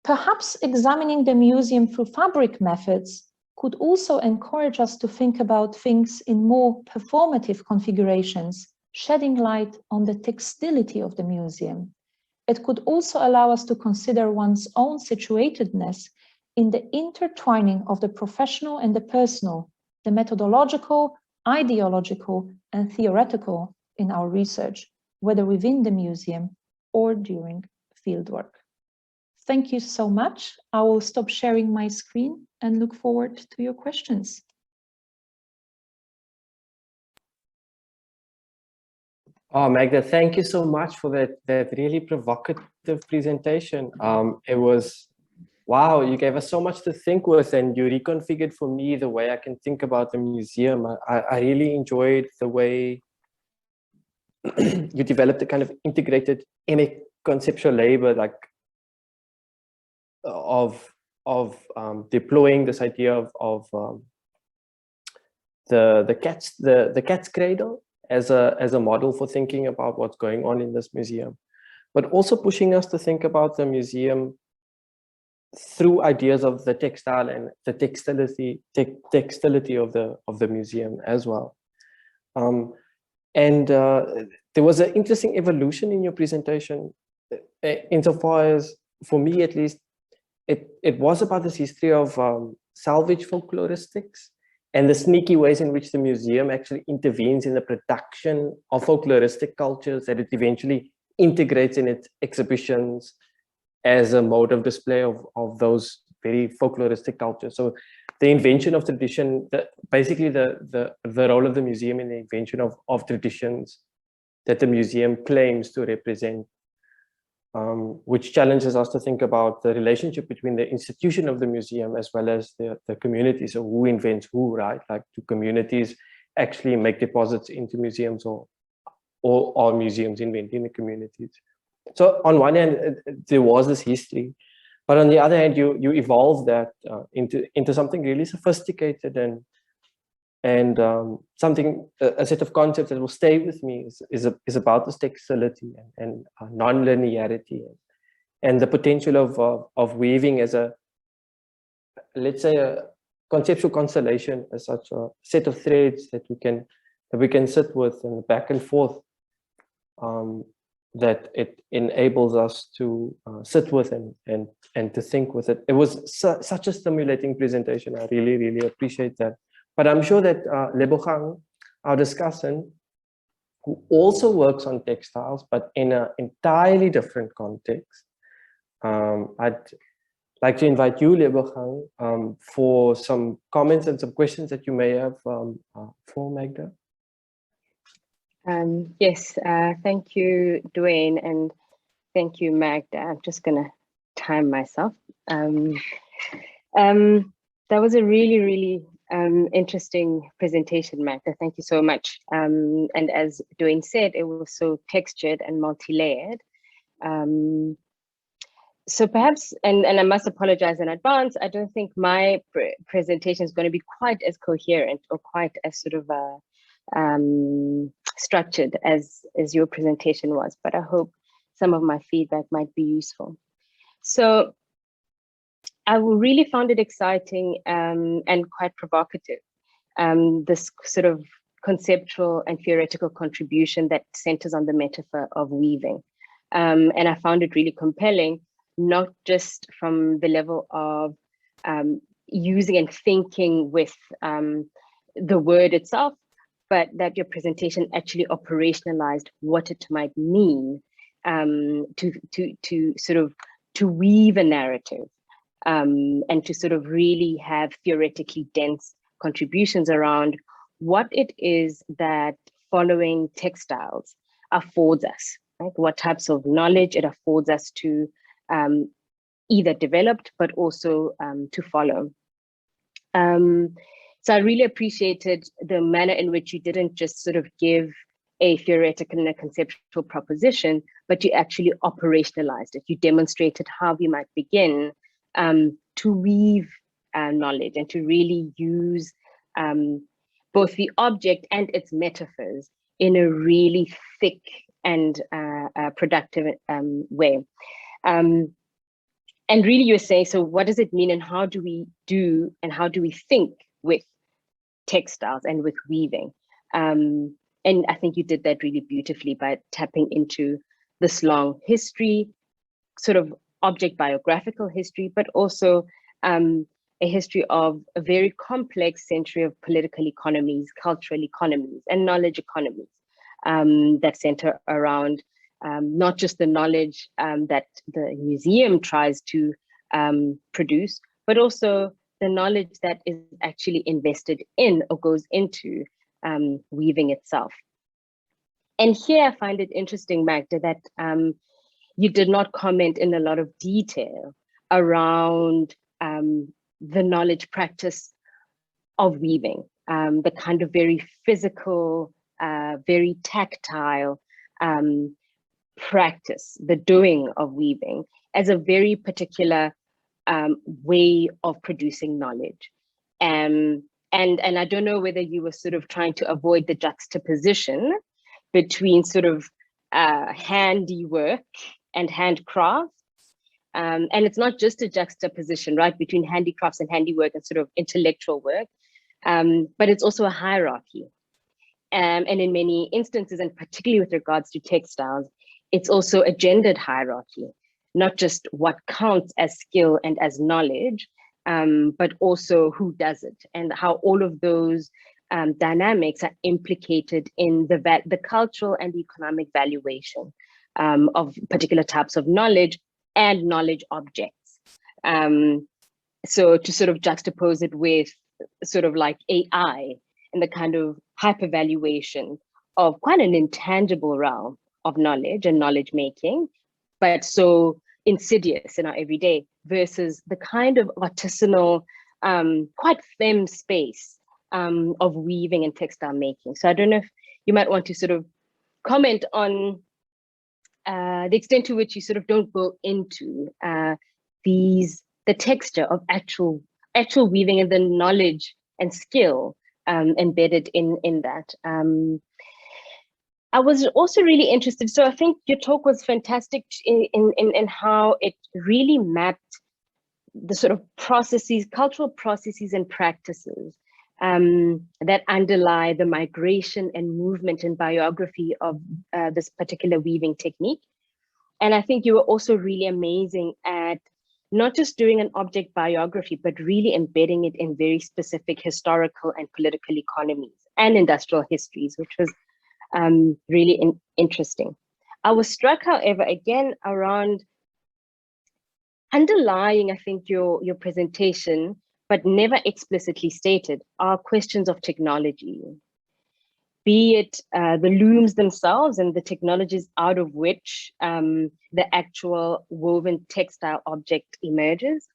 perhaps examining the museum through fabric methods could also encourage us to think about things in more performative configurations, shedding light on the textility of the museum. It could also allow us to consider one's own situatedness in the intertwining of the professional and the personal, the methodological, ideological, and theoretical in our research, whether within the museum or during fieldwork. Thank you so much. I will stop sharing my screen and look forward to your questions. Oh, Magda, thank you so much for that really provocative presentation. It was, wow, you gave us so much to think with, and you reconfigured for me the way I can think about the museum. I really enjoyed the way you developed a kind of integrated emic conceptual labor, like of deploying this idea of the cat's cradle as a model for thinking about what's going on in this museum, but also pushing us to think about the museum through ideas of the textile and the textility of the museum as well. There was an interesting evolution in your presentation, insofar as, for me at least, it was about this history of salvage folkloristics and the sneaky ways in which the museum actually intervenes in the production of folkloristic cultures that it eventually integrates in its exhibitions as a mode of display of those very folkloristic cultures. So the invention of tradition, basically the role of the museum in the invention of traditions that the museum claims to represent, which challenges us to think about the relationship between the institution of the museum as well as the community. So who invents who, right? Like, do communities actually make deposits into museums, or are museums inventing the communities? So on one hand, there was this history, but on the other hand, you evolved that into something really sophisticated and something, a set of concepts that will stay with me is about this textility and non-linearity and the potential of weaving as a, let's say, a conceptual constellation, as such a set of threads that we can sit with and back and forth, that it enables us to sit with and to think with it. It was such a stimulating presentation. I really, really appreciate that. But I'm sure that Lebogang, our discussant, who also works on textiles, but in an entirely different context, I'd like to invite you, Lebogang, for some comments and some questions that you may have for Magda. Yes, thank you, Dwayne, and thank you, Magda. I'm just gonna time myself. That was a really, really interesting presentation, Magda. Thank you so much. And as Dwayne said, it was so textured and multi-layered. So perhaps, and I must apologize in advance, I don't think my presentation is going to be quite as coherent or quite as sort of structured as your presentation was, but I hope some of my feedback might be useful. So I really found it exciting and quite provocative, this sort of conceptual and theoretical contribution that centers on the metaphor of weaving. And I found it really compelling, not just from the level of using and thinking with the word itself, but that your presentation actually operationalized what it might mean to sort of to weave a narrative and to sort of really have theoretically dense contributions around what it is that following textiles affords us, right? What types of knowledge it affords us to either developed, but also to follow. So I really appreciated the manner in which you didn't just sort of give a theoretical and a conceptual proposition, but you actually operationalized it. You demonstrated how we might begin to weave knowledge and to really use both the object and its metaphors in a really thick and productive way. And really you're saying, so what does it mean and how do we do and how do we think with textiles and with weaving? And I think you did that really beautifully by tapping into this long history, sort of object biographical history, but also a history of a very complex century of political economies, cultural economies, and knowledge economies that center around not just the knowledge that the museum tries to produce, but also the knowledge that is actually invested in or goes into weaving itself. And here I find it interesting, Magda, that you did not comment in a lot of detail around the knowledge practice of weaving, the kind of very physical, very tactile practice, the doing of weaving as a very particular way of producing knowledge. And I don't know whether you were sort of trying to avoid the juxtaposition between sort of handiwork and handcrafts. And it's not just a juxtaposition, right, between handicrafts and handiwork and sort of intellectual work, but it's also a hierarchy. And in many instances, and particularly with regards to textiles, it's also a gendered hierarchy, not just what counts as skill and as knowledge, but also who does it and how all of those dynamics are implicated in the cultural and the economic valuation of particular types of knowledge and knowledge objects. So to sort of juxtapose it with sort of like AI and the kind of hypervaluation of quite an intangible realm of knowledge and knowledge making, but so insidious in our everyday, versus the kind of artisanal, quite femme space of weaving and textile making. So I don't know if you might want to sort of comment on the extent to which you sort of don't go into the texture of actual weaving and the knowledge and skill embedded in that. I was also really interested. So I think your talk was fantastic in how it really mapped the sort of processes, cultural processes and practices that underlie the migration and movement and biography of this particular weaving technique. And I think you were also really amazing at not just doing an object biography, but really embedding it in very specific historical and political economies and industrial histories, which was really interesting. I was struck, however, again, around underlying, I think, your presentation, but never explicitly stated, are questions of technology, be it the looms themselves and the technologies out of which the actual woven textile object emerges,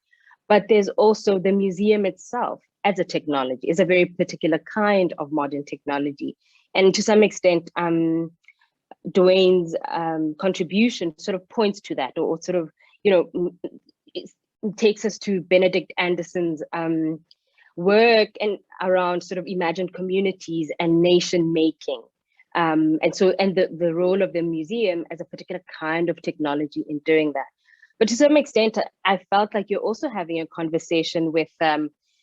but there's also the museum itself as a technology, is a very particular kind of modern technology. And to some extent, Dwayne's contribution sort of points to that, or sort of it takes us to Benedict Anderson's work and around sort of imagined communities and nation making. And the role of the museum as a particular kind of technology in doing that. But to some extent, I felt like you're also having a conversation with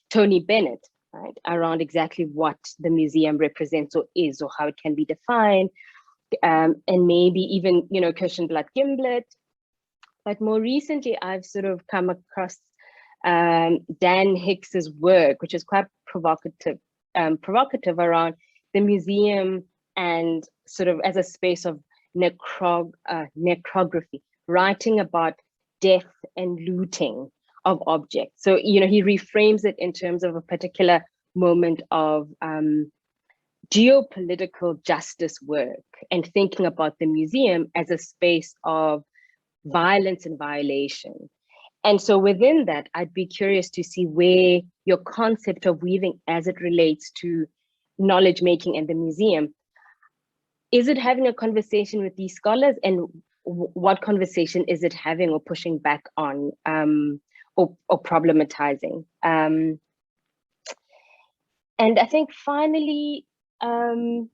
Tony Bennett, right, around exactly what the museum represents or is, or how it can be defined, and maybe even, Kirstenblatt Gimblett. But more recently, I've sort of come across Dan Hicks's work, which is quite provocative around the museum and sort of as a space of necrography, writing about death and looting of objects. So, he reframes it in terms of a particular moment of geopolitical justice work and thinking about the museum as a space of violence and violation. And so within that, I'd be curious to see where your concept of weaving as it relates to knowledge making and the museum, is it having a conversation with these scholars, and what conversation is it having or pushing back on or problematizing? And I think finally, and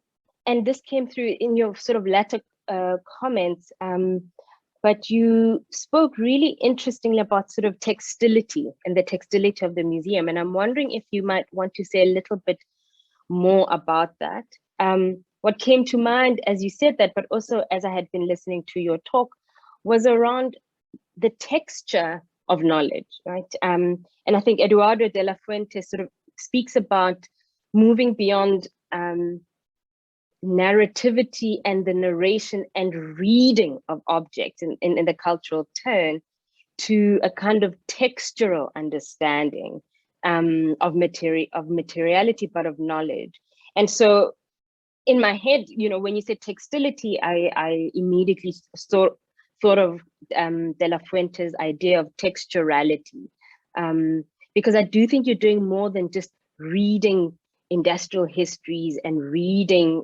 this came through in your sort of latter comments, but you spoke really interestingly about sort of textility and the textility of the museum. And I'm wondering if you might want to say a little bit more about that. What came to mind as you said that, but also as I had been listening to your talk, was around the texture of knowledge, right? And I think Eduardo de la Fuente sort of speaks about moving beyond narrativity and the narration and reading of objects in the cultural turn to a kind of textural understanding of materiality, but of knowledge. And so in my head, when you said textility, I immediately thought of De La Fuente's idea of texturality, because I do think you're doing more than just reading industrial histories and reading,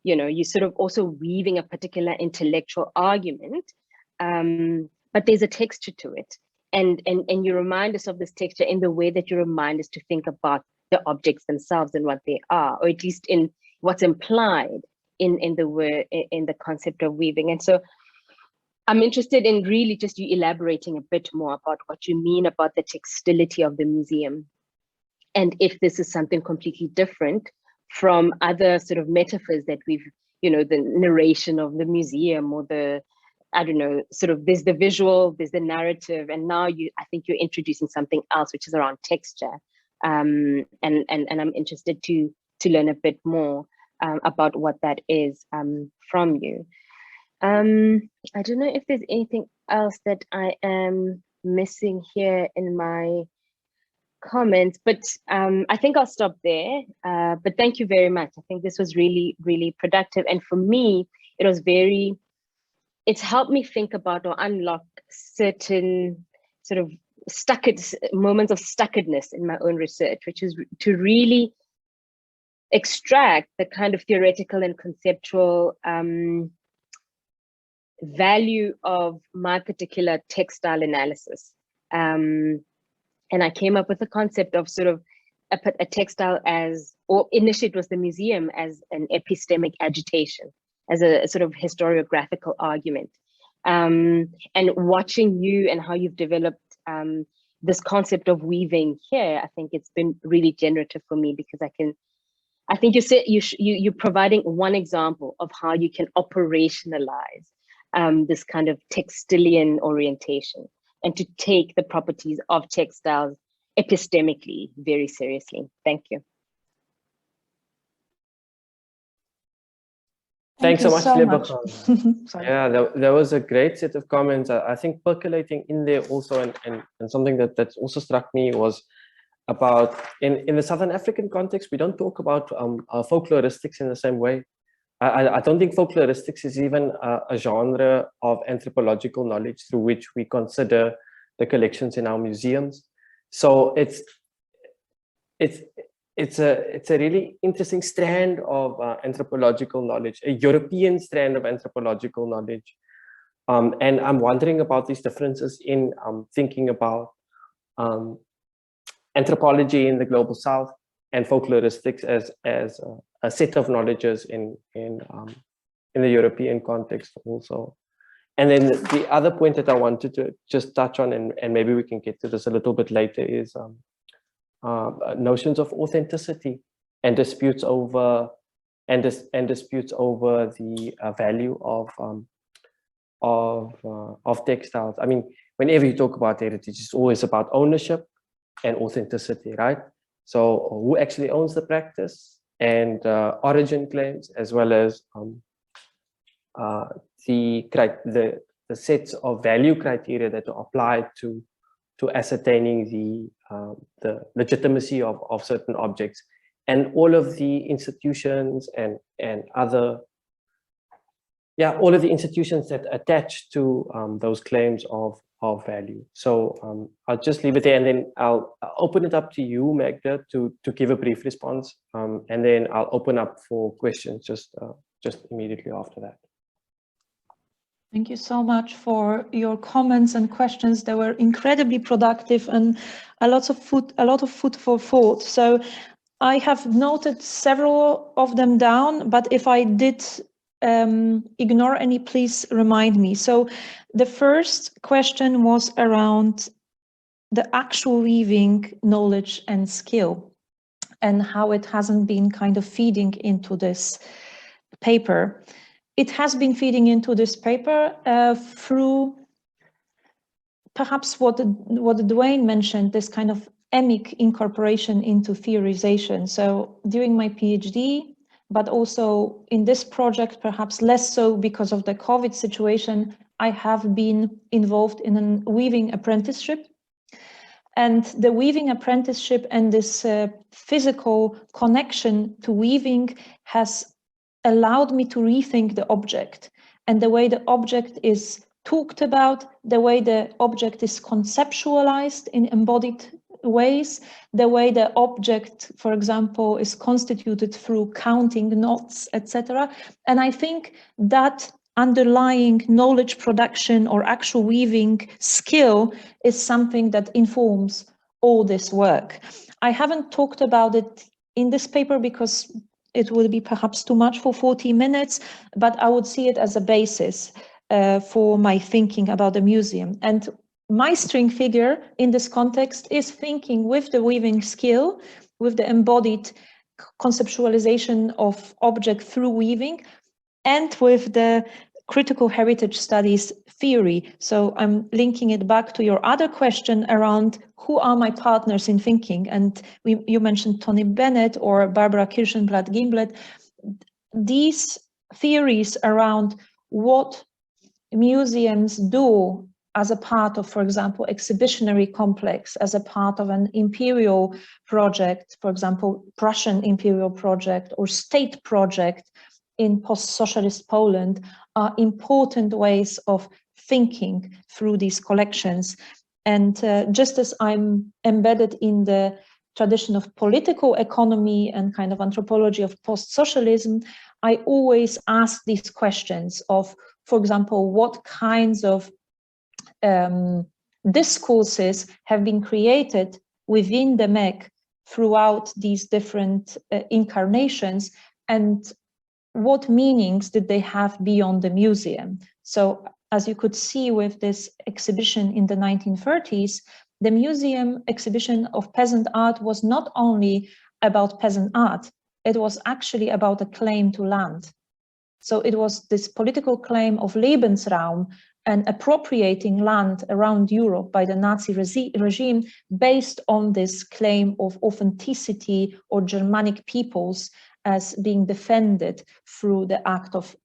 you're sort of also weaving a particular intellectual argument, but there's a texture to it. And you remind us of this texture in the way that you remind us to think about the objects themselves and what they are, or at least in what's implied in the word, in the concept of weaving. And so I'm interested in really just you elaborating a bit more about what you mean about the textility of the museum, and if this is something completely different from other sort of metaphors that we've, the narration of the museum, or the, I don't know, sort of there's the visual, there's the narrative, and now I think you're introducing something else, which is around texture. And I'm interested to learn a bit more about what that is from you. I don't know if there's anything else that I am missing here in my comments, but I think I'll stop there. But thank you very much. I think this was really, really productive. And for me, it's helped me think about or unlock certain sort of moments of stuckedness in my own research, which is to really extract the kind of theoretical and conceptual value of my particular textile analysis. And I came up with the concept of sort of a textile or initially it was the museum as an epistemic agitation, as a sort of historiographical argument. And watching you and how you've developed this concept of weaving here, I think it's been really generative for me, because I think you said you're providing one example of how you can operationalize this kind of textilian orientation, and to take the properties of textiles epistemically very seriously. Thank you. Thanks so much, much. Yeah, there was a great set of comments. I think percolating in there also, and something that also struck me was about in the Southern African context, we don't talk about folkloristics in the same way. I don't think folkloristics is even a genre of anthropological knowledge through which we consider the collections in our museums. So it's a really interesting strand of anthropological knowledge, a European strand of anthropological knowledge, And I'm wondering about these differences in thinking about anthropology in the global South and folkloristics as a set of knowledges in the European context also. And then the other point that I wanted to just touch on, and maybe we can get to this a little bit later, is notions of authenticity and disputes over the value of textiles. I mean, whenever you talk about heritage, it's always about ownership and authenticity, right? So who actually owns the practice, and origin claims, as well as the sets of value criteria that are applied to ascertaining the legitimacy of certain objects, and all of the institutions and other, all of the institutions that attach to those claims of value. So I'll just leave it there, and then I'll open it up to you, Magda, to give a brief response, and then I'll open up for questions just immediately after that. Thank you so much for your comments and questions. They were incredibly productive and a lot of food for thought. So I have noted several of them down, but if I did ignore any, please remind me. So the first question was around the actual weaving knowledge and skill, and how it hasn't been kind of feeding into this paper. It has been feeding into this paper through perhaps what Dwayne mentioned, this kind of emic incorporation into theorization. So during my PhD, but also in this project, perhaps less so because of the COVID situation, I have been involved in a weaving apprenticeship. And the weaving apprenticeship and this physical connection to weaving has allowed me to rethink the object and the way the object is talked about, the way the object is conceptualized in embodied ways, the way the object, for example, is constituted through counting knots, etc. And I think that underlying knowledge production or actual weaving skill is something that informs all this work. I haven't talked about it in this paper because it will be perhaps too much for 40 minutes, but I would see it as a basis for my thinking about the museum. And my string figure in this context is thinking with the weaving skill, with the embodied conceptualization of object through weaving, and with the critical heritage studies theory. So I'm linking it back to your other question around who are my partners in thinking. And you mentioned Tony Bennett or Barbara Kirschenblatt-Gimblet. These theories around what museums do as a part of, for example, exhibitionary complex, as a part of an imperial project, for example, Prussian imperial project or state project in post-socialist Poland, are important ways of thinking through these collections. And just as I'm embedded in the tradition of political economy and kind of anthropology of post-socialism, I always ask these questions of, for example, what kinds of discourses have been created within the MEC throughout these different incarnations, and what meanings did they have beyond the museum? So as you could see with this exhibition in the 1930s, the museum exhibition of peasant art was not only about peasant art, it was actually about a claim to land. So it was this political claim of Lebensraum and appropriating land around Europe by the Nazi regime based on this claim of authenticity or Germanic peoples as being defended through the act of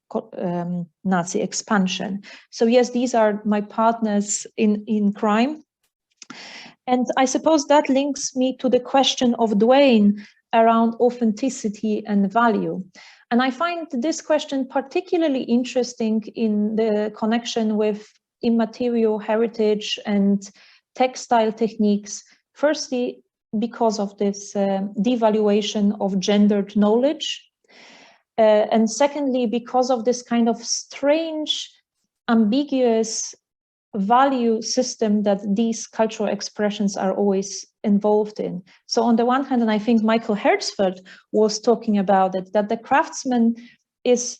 Nazi expansion. So yes, these are my partners in crime. And I suppose that links me to the question of Dwayne around authenticity and value. And I find this question particularly interesting in the connection with immaterial heritage and textile techniques. Firstly, because of this devaluation of gendered knowledge. And secondly, because of this kind of strange ambiguous value system that these cultural expressions are always involved in. So on the one hand, and I think Michael Hertzfeld was talking about it, that the craftsman is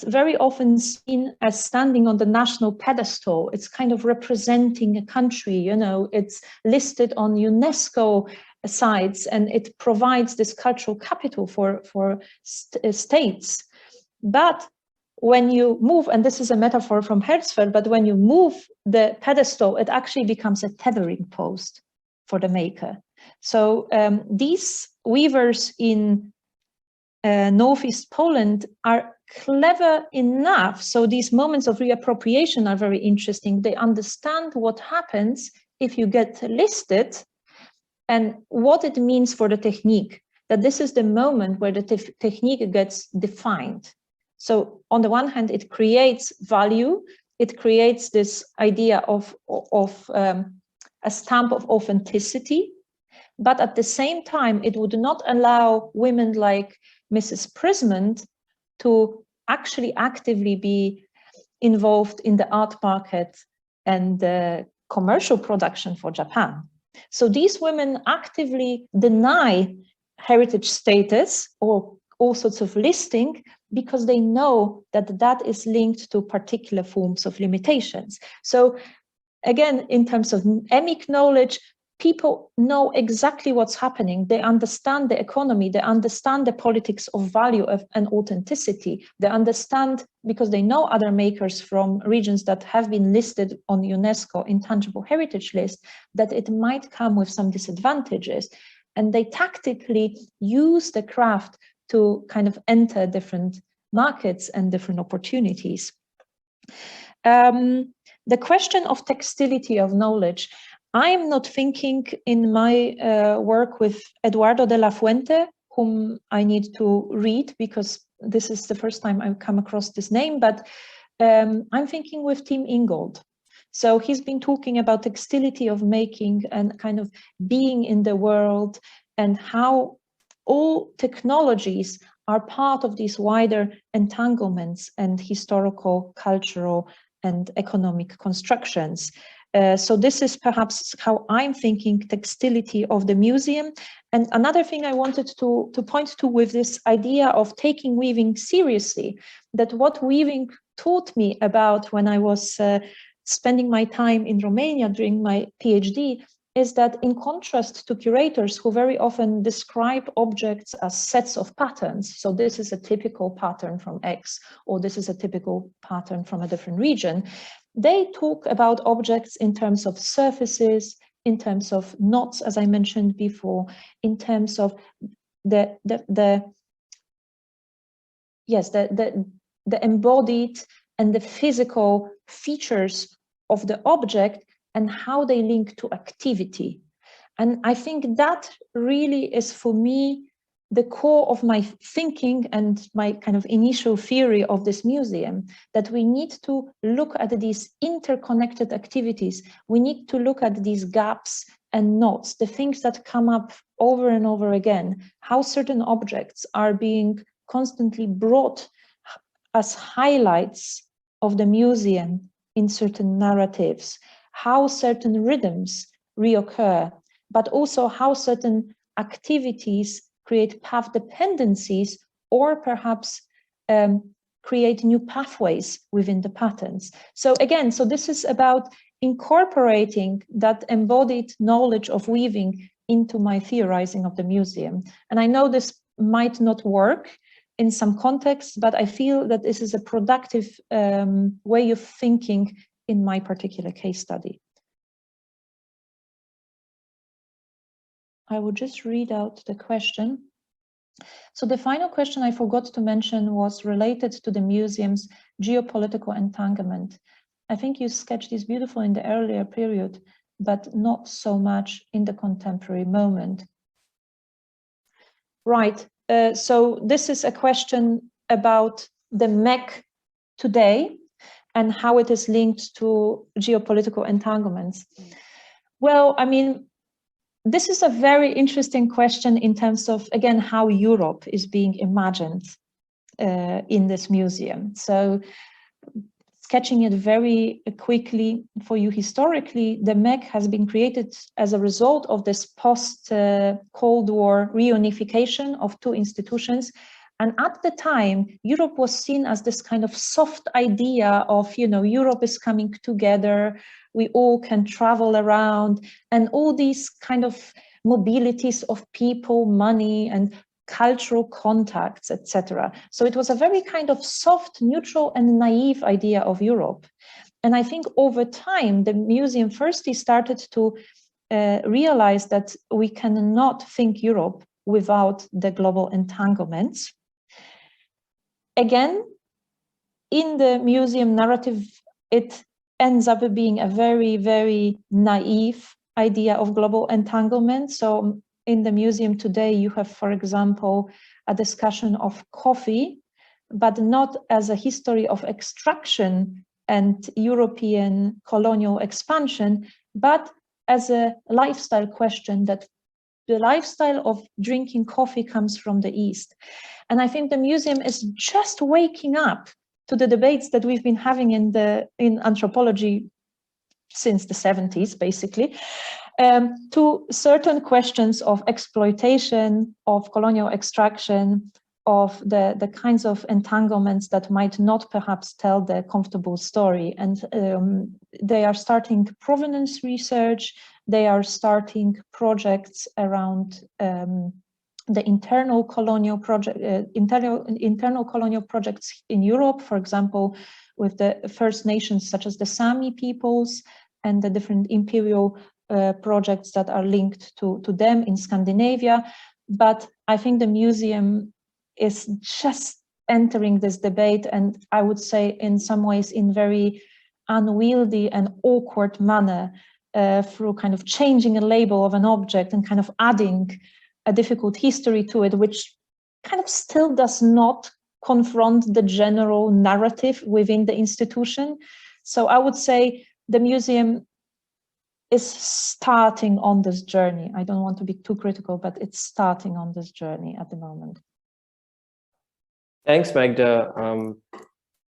very often seen as standing on the national pedestal. It's kind of representing a country, you know, it's listed on UNESCO sites, and it provides this cultural capital for states. But when you move, and this is a metaphor from Hertzfeld, but when you move the pedestal, it actually becomes a tethering post for the maker. So these weavers in Northeast Poland are clever enough. So these moments of reappropriation are very interesting. They understand what happens if you get listed and what it means for the technique, that this is the moment where the technique gets defined. So on the one hand, it creates value. It creates this idea of a stamp of authenticity. But at the same time, it would not allow women like Mrs. Prismond to actually actively be involved in the art market and the commercial production for Japan. So these women actively deny heritage status or all sorts of listing because they know that that is linked to particular forms of limitations. So again, in terms of emic knowledge, people know exactly what's happening. They understand the economy, they understand the politics of value and authenticity. They understand, because they know other makers from regions that have been listed on UNESCO Intangible Heritage List, that it might come with some disadvantages. And they tactically use the craft to kind of enter different markets and different opportunities. The question of textility of knowledge, I'm not thinking in my work with Eduardo de la Fuente, whom I need to read because this is the first time I've come across this name, but I'm thinking with Tim Ingold. So he's been talking about textility of making and kind of being in the world and how all technologies are part of these wider entanglements and historical, cultural, and economic constructions. So this is perhaps how I'm thinking textility of the museum. And another thing I wanted to point to with this idea of taking weaving seriously, that what weaving taught me about when I was spending my time in Romania during my PhD is that, in contrast to curators who very often describe objects as sets of patterns, so this is a typical pattern from X, or this is a typical pattern from a different region, they talk about objects in terms of surfaces, in terms of knots, as I mentioned before, in terms of the embodied and the physical features of the object and how they link to activity. And I think that really is, for me, the core of my thinking and my kind of initial theory of this museum, that we need to look at these interconnected activities. We need to look at these gaps and knots, the things that come up over and over again, how certain objects are being constantly brought as highlights of the museum in certain narratives, how certain rhythms reoccur, but also how certain activities create path dependencies or perhaps create new pathways within the patterns. So again, so this is about incorporating that embodied knowledge of weaving into my theorizing of the museum. And I know this might not work in some contexts, but I feel that this is a productive way of thinking in my particular case study. I will just read out the question. So the final question I forgot to mention was related to the museum's geopolitical entanglement. I think you sketched this beautiful in the earlier period, but not so much in the contemporary moment. Right, so this is a question about the MEC today and how it is linked to geopolitical entanglements. Well, I mean, this is a very interesting question in terms of, again, how Europe is being imagined in this museum. So sketching it very quickly for you historically, the MEC has been created as a result of this post-Cold War reunification of two institutions. And at the time, Europe was seen as this kind of soft idea of, you know, Europe is coming together, we all can travel around, and all these kind of mobilities of people, money, and cultural contacts, etc. So it was a very kind of soft, neutral, and naive idea of Europe. And I think over time, the museum firstly started to realize that we cannot think Europe without the global entanglements. Again, in the museum narrative, it ends up being a very, very naive idea of global entanglement. So in the museum today, you have, for example, a discussion of coffee, but not as a history of extraction and European colonial expansion, but as a lifestyle question, that the lifestyle of drinking coffee comes from the East. And I think the museum is just waking up to the debates that we've been having in anthropology since the 70s, basically, to certain questions of exploitation, of colonial extraction, of the kinds of entanglements that might not perhaps tell the comfortable story. And they are starting provenance research, they are starting projects around the internal colonial colonial projects in Europe, for example, with the First Nations such as the Sami peoples and the different imperial projects that are linked to them in Scandinavia. But I think the museum is just entering this debate, and I would say in some ways in very unwieldy and awkward manner, through kind of changing a label of an object and kind of adding a difficult history to it, which kind of still does not confront the general narrative within the institution. So I would say the museum is starting on this journey. I don't want to be too critical, but it's starting on this journey at the moment. Thanks, Magda.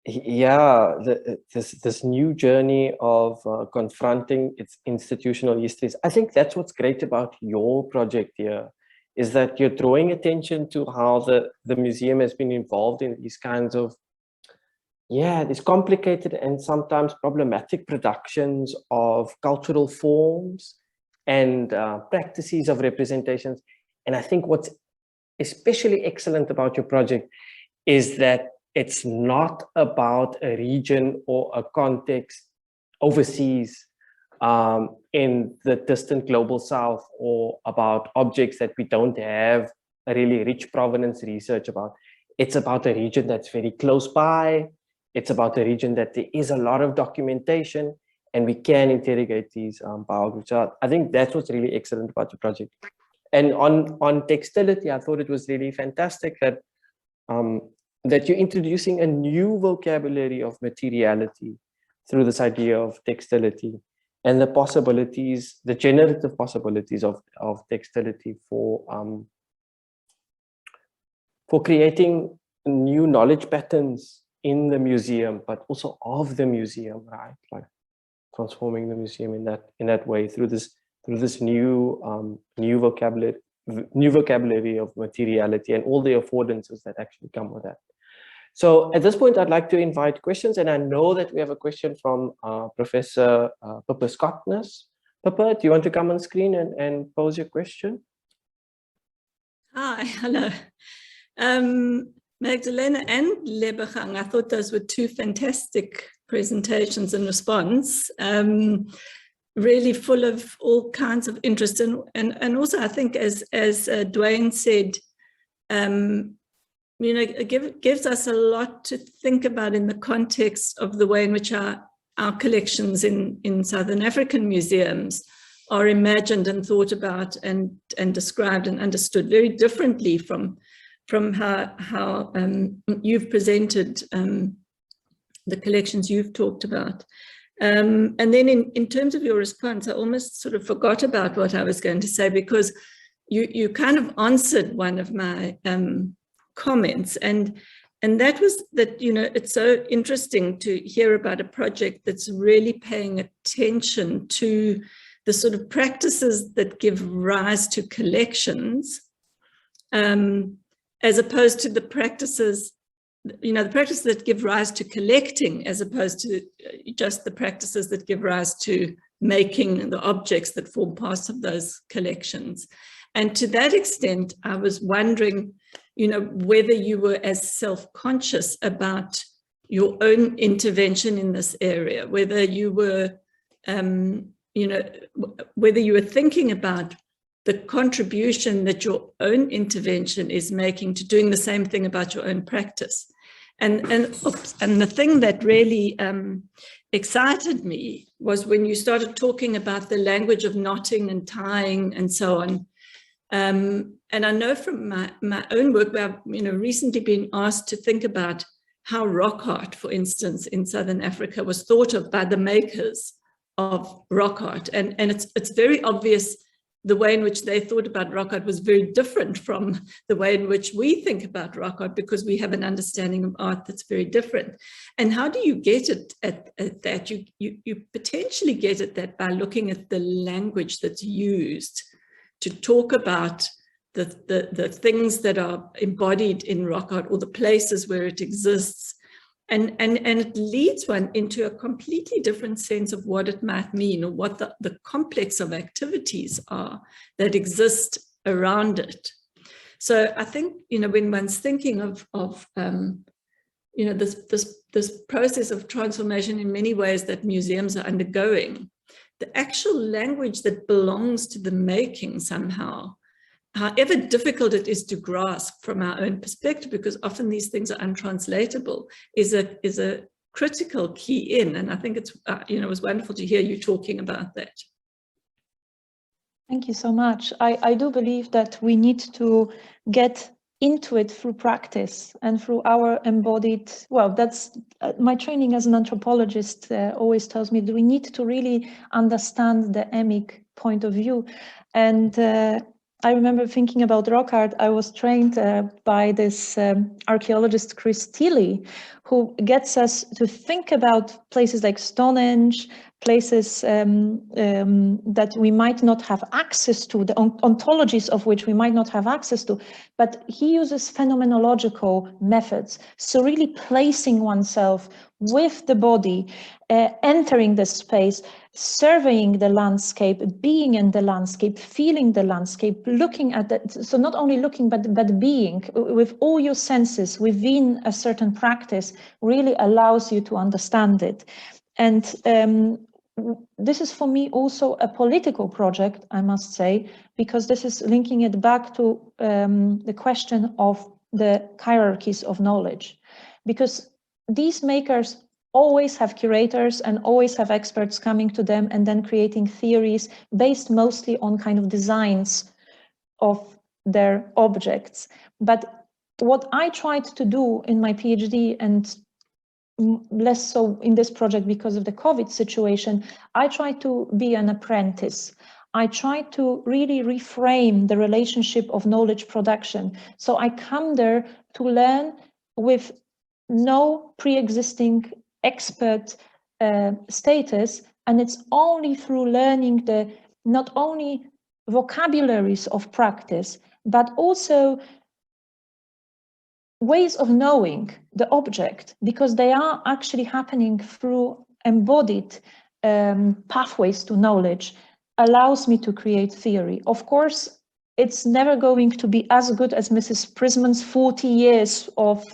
This new journey of confronting its institutional histories. I think that's what's great about your project here, is that you're drawing attention to how the museum has been involved in these kinds of, these complicated and sometimes problematic productions of cultural forms and practices of representations. And I think what's especially excellent about your project is that it's not about a region or a context overseas in the distant global south, or about objects that we don't have a really rich provenance research about. It's about a region that's very close by. It's about a region that there is a lot of documentation, and we can interrogate these biographies. So I think that's what's really excellent about your project. And on textility, I thought it was really fantastic that that you're introducing a new vocabulary of materiality through this idea of textility and the possibilities, the generative possibilities of textility for creating new knowledge patterns in the museum, but also of the museum, right? Like transforming the museum in that way through this new vocabulary of materiality and all the affordances that actually come with that. So at this point, I'd like to invite questions, and I know that we have a question from Professor Pippa Scottness. Pippa, do you want to come on screen and pose your question? Hi, hello. Magdalena and Lebegang, I thought those were two fantastic presentations and response, really full of all kinds of interest. And also, I think, as Dwayne said, you know, it gives us a lot to think about in the context of the way in which our collections in Southern African museums are imagined and thought about and described and understood very differently from how you've presented the collections you've talked about. And then in terms of your response, I almost sort of forgot about what I was going to say, because you kind of answered one of my comments, and And that was that, you know, it's so interesting to hear about a project that's really paying attention to the sort of practices that give rise to collections, as opposed to the practices, you know, the practices that give rise to collecting, as opposed to just the practices that give rise to making the objects that form parts of those collections. And to that extent, I was wondering, you know, whether you were as self-conscious about your own intervention in this area, whether you were, you know, whether you were thinking about the contribution that your own intervention is making to doing the same thing about your own practice. And the thing that really excited me was when you started talking about the language of knotting and tying and so on. And I know from my own work, where I've, you know, recently been asked to think about how rock art, for instance, in Southern Africa was thought of by the makers of rock art. And it's very obvious the way in which they thought about rock art was very different from the way in which we think about rock art, because we have an understanding of art that's very different. And how do you get it at that? You potentially get at that by looking at the language that's used to talk about the things that are embodied in rock art, or the places where it exists. And it leads one into a completely different sense of what it might mean, or what the complex of activities are that exist around it. So I think, you know, when one's thinking of you know, this process of transformation in many ways that museums are undergoing, the actual language that belongs to the making somehow, however difficult it is to grasp from our own perspective, because often these things are untranslatable, is a critical key in. And I think it's, you know, it was wonderful to hear you talking about that. Thank you so much. I do believe that we need to get into it through practice and through our embodied, well, that's my training as an anthropologist always tells me that we need to really understand the emic point of view. And I remember thinking about rock art. I was trained by this archaeologist, Chris Tilly, who gets us to think about places like Stonehenge, places that we might not have access to, the ontologies of which we might not have access to, but he uses phenomenological methods. So really placing oneself with the body, entering the space, surveying the landscape, being in the landscape, feeling the landscape, looking at that. So not only looking, but being with all your senses within a certain practice really allows you to understand it. And this is for me also a political project, I must say, because this is linking it back to the question of the hierarchies of knowledge, because these makers always have curators and always have experts coming to them and then creating theories based mostly on kind of designs of their objects. But what I tried to do in my PhD, and less so in this project because of the COVID situation, I tried to be an apprentice. I tried to really reframe the relationship of knowledge production. So I come there to learn with no pre-existing expert status, and it's only through learning the not only vocabularies of practice, but also ways of knowing the object, because they are actually happening through embodied pathways to knowledge, allows me to create theory. Of course, it's never going to be as good as Mrs. Prisman's 40 years of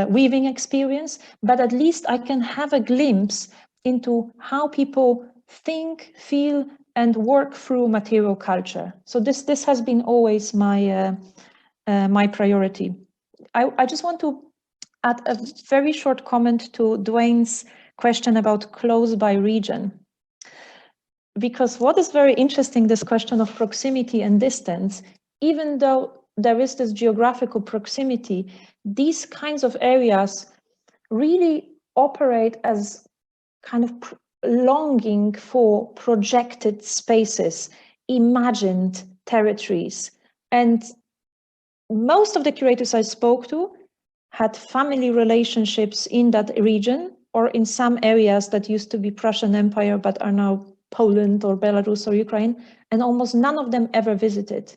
weaving experience, but at least I can have a glimpse into how people think, feel, and work through material culture. So this has been always my my priority. I just want to add a very short comment to Dwayne's question about close by region, because what is very interesting, this question of proximity and distance, even though there is this geographical proximity, these kinds of areas really operate as kind of longing for projected spaces, imagined territories. And most of the curators I spoke to had family relationships in that region or in some areas that used to be Prussian Empire but are now Poland or Belarus or Ukraine, and almost none of them ever visited.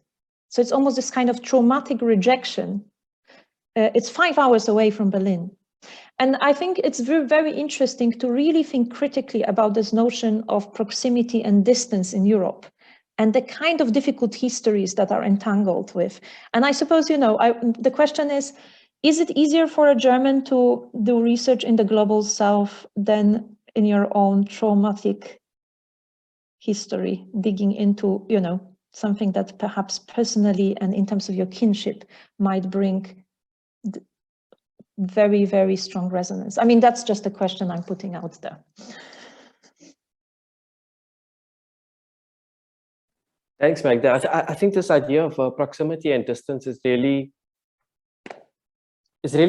So it's almost this kind of traumatic rejection. It's 5 hours away from Berlin. And I think it's very, very interesting to really think critically about this notion of proximity and distance in Europe and the kind of difficult histories that are entangled with. And I suppose, you know, the question is it easier for a German to do research in the global south than in your own traumatic history, digging into, you know, something that perhaps personally and in terms of your kinship might bring very, very strong resonance? I mean, that's just a question I'm putting out there. Thanks, Magda. I think this idea of proximity and distance is really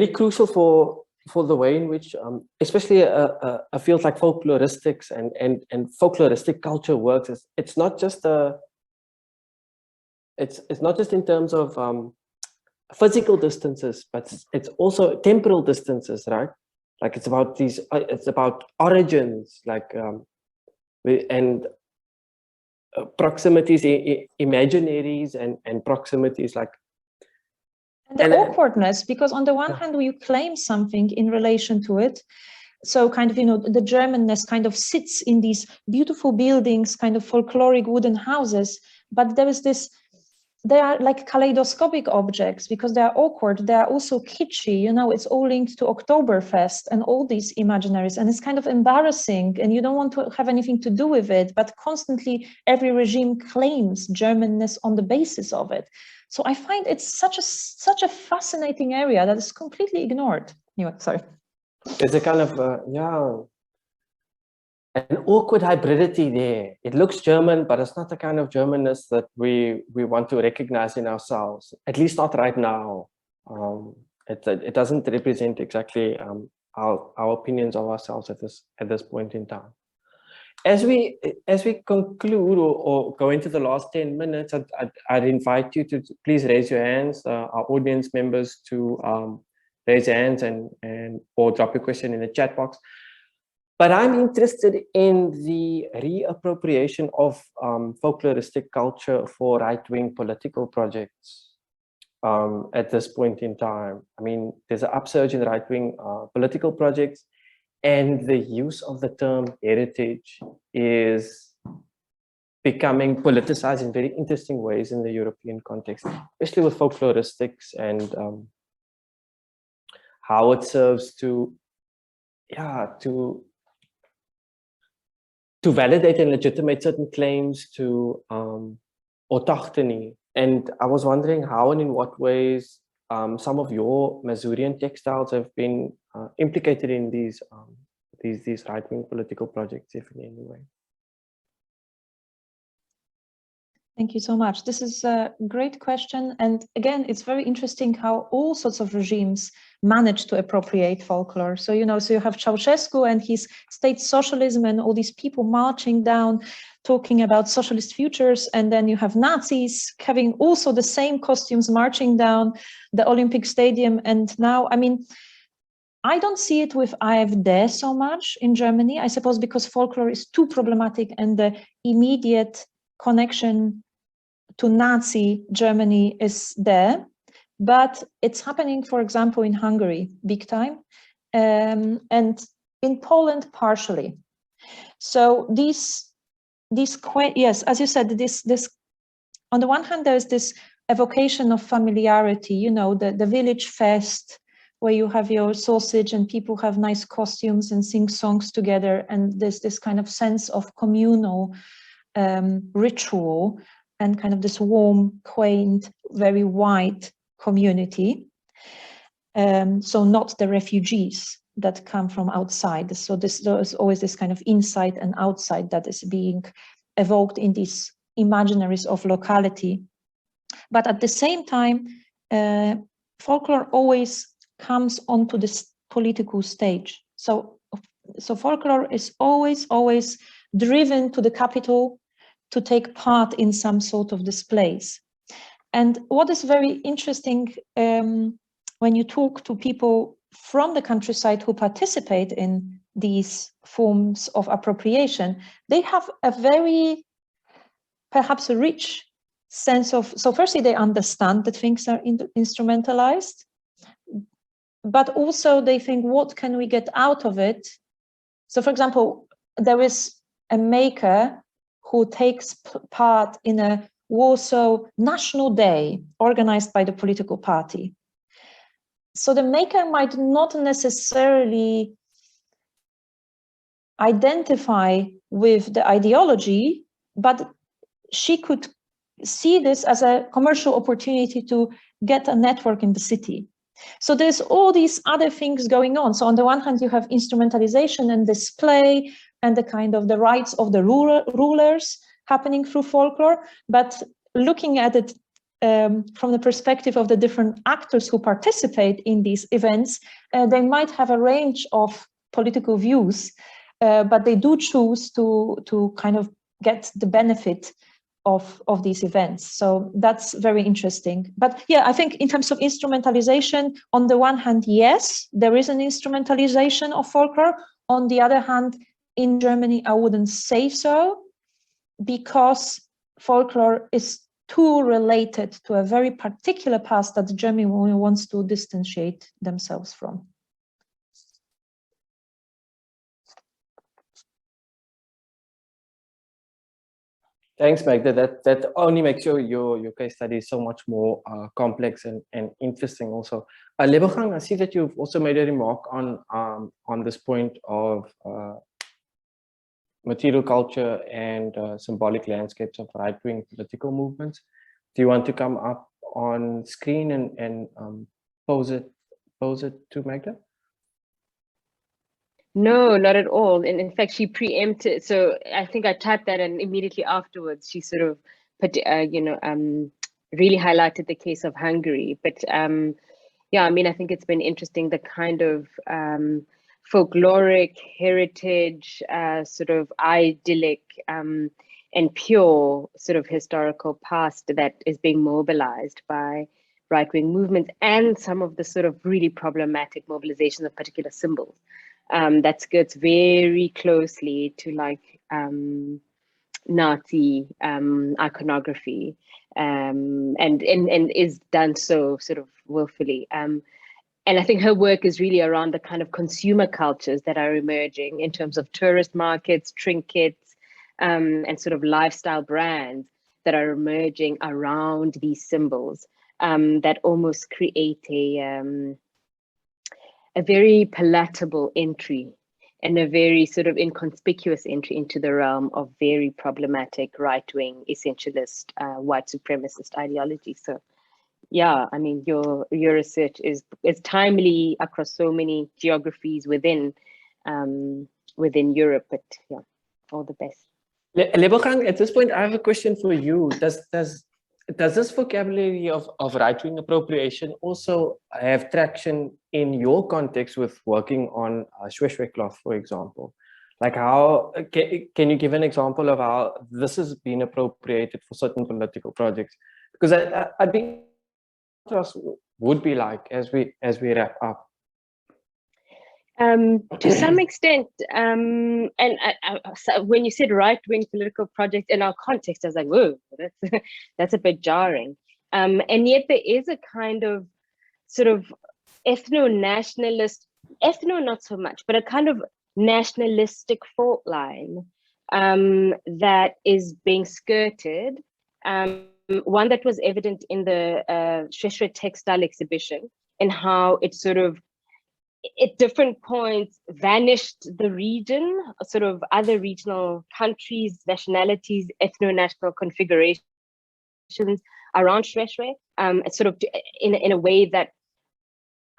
crucial for the way in which, especially a field like folkloristics and folkloristic culture works. It's not just it's not just in terms of physical distances, but it's also temporal distances, right? Like it's about origins, like and proximities, imaginaries, and proximities, like. And the awkwardness, because on the one hand, you claim something in relation to it. So kind of, you know, the Germanness kind of sits in these beautiful buildings, kind of folkloric wooden houses, but there is this, they are like kaleidoscopic objects because they are awkward. They are also kitschy, you know, it's all linked to Oktoberfest and all these imaginaries, and it's kind of embarrassing and you don't want to have anything to do with it, but constantly every regime claims Germanness on the basis of it. So I find it's such a fascinating area that is completely ignored. Anyway, sorry. There's a kind of, an awkward hybridity there. It looks German, but it's not the kind of Germanness that we want to recognize in ourselves, at least not right now. It doesn't represent exactly our opinions of ourselves at this point in time. As we conclude or go into the last 10 minutes, I'd invite you to please raise your hands, our audience members, to raise your hands or drop a question in the chat box. But I'm interested in the reappropriation of folkloristic culture for right-wing political projects at this point in time. I mean, there's an upsurge in right-wing political projects, and the use of the term heritage is becoming politicized in very interesting ways in the European context, especially with folkloristics and how it serves to validate and legitimate certain claims to autochthony. And I was wondering how and in what ways some of your Masurian textiles have been implicated in these right-wing political projects, if in any way. Thank you so much. This is a great question. And again, it's very interesting how all sorts of regimes manage to appropriate folklore. So, you know, so you have Ceausescu and his state socialism and all these people marching down, talking about socialist futures. And then you have Nazis having also the same costumes marching down the Olympic Stadium. And now, I mean, I don't see it with AfD so much in Germany, I suppose, because folklore is too problematic and the immediate connection to Nazi Germany is there, but it's happening, for example, in Hungary, big time, and in Poland, partially. So yes, as you said, this on the one hand, there's this evocation of familiarity, you know, the village fest, where you have your sausage and people have nice costumes and sing songs together, and there's this kind of sense of communal ritual and kind of this warm, quaint, very white community. So not the refugees that come from outside. So there's always this kind of inside and outside that is being evoked in these imaginaries of locality. But at the same time, folklore always comes onto this political stage. So folklore is always driven to the capital to take part in some sort of displays. And what is very interesting when when you talk to people from the countryside who participate in these forms of appropriation, they have a very, perhaps a rich sense of, so firstly, they understand that things are instrumentalized, but also they think, what can we get out of it? So for example, there is a maker who takes part in a Warsaw National Day organized by the political party. So the maker might not necessarily identify with the ideology, but she could see this as a commercial opportunity to get a network in the city. So there's all these other things going on. So on the one hand, you have instrumentalization and display and the kind of the rights of the rulers happening through folklore, but looking at it from the perspective of the different actors who participate in these events, they might have a range of political views, but they do choose to kind of get the benefit of these events. So that's very interesting. But yeah, I think in terms of instrumentalization, on the one hand, yes, there is an instrumentalization of folklore. On the other hand, in Germany, I wouldn't say so, because folklore is too related to a very particular past that Germany wants to distantiate themselves from. Thanks, Magda. That only makes your case study so much more complex and interesting also. Lebogang, I see that you've also made a remark on this point of material culture and symbolic landscapes of right-wing political movements. Do you want to come up on screen and pose it to Magda? No, not at all. And in fact, she preempted. So I think I typed that, and immediately afterwards, she sort of put, really highlighted the case of Hungary. But yeah, I mean, I think it's been interesting, the kind of folkloric heritage, sort of idyllic and pure sort of historical past that is being mobilized by right-wing movements, and some of the sort of really problematic mobilization of particular symbols. That skirts very closely to like Nazi iconography, and is done so sort of willfully. And I think her work is really around the kind of consumer cultures that are emerging in terms of tourist markets, trinkets, and sort of lifestyle brands that are emerging around these symbols, that almost create a very palatable entry and a very sort of inconspicuous entry into the realm of very problematic right-wing essentialist white supremacist ideology. So yeah, I mean, your research is timely across so many geographies within Europe, but yeah, all the best. Lebogang, at this point, I have a question for you. Does this vocabulary of right-wing appropriation also have traction in your context with working on Shweshwe cloth, for example? Like how, can you give an example of how this has been appropriated for certain political projects? Because I think would be like as we wrap up. To some extent, and so when you said right-wing political project in our context, I was like, whoa, that's a bit jarring. And yet there is a kind of sort of ethno-nationalist, not so much, but a kind of nationalistic fault line that is being skirted. One that was evident in the Shweshwe textile exhibition, and how it sort of, at different points, vanished the region, sort of other regional countries, nationalities, ethno-national configurations around Shweshwe, sort of in a way that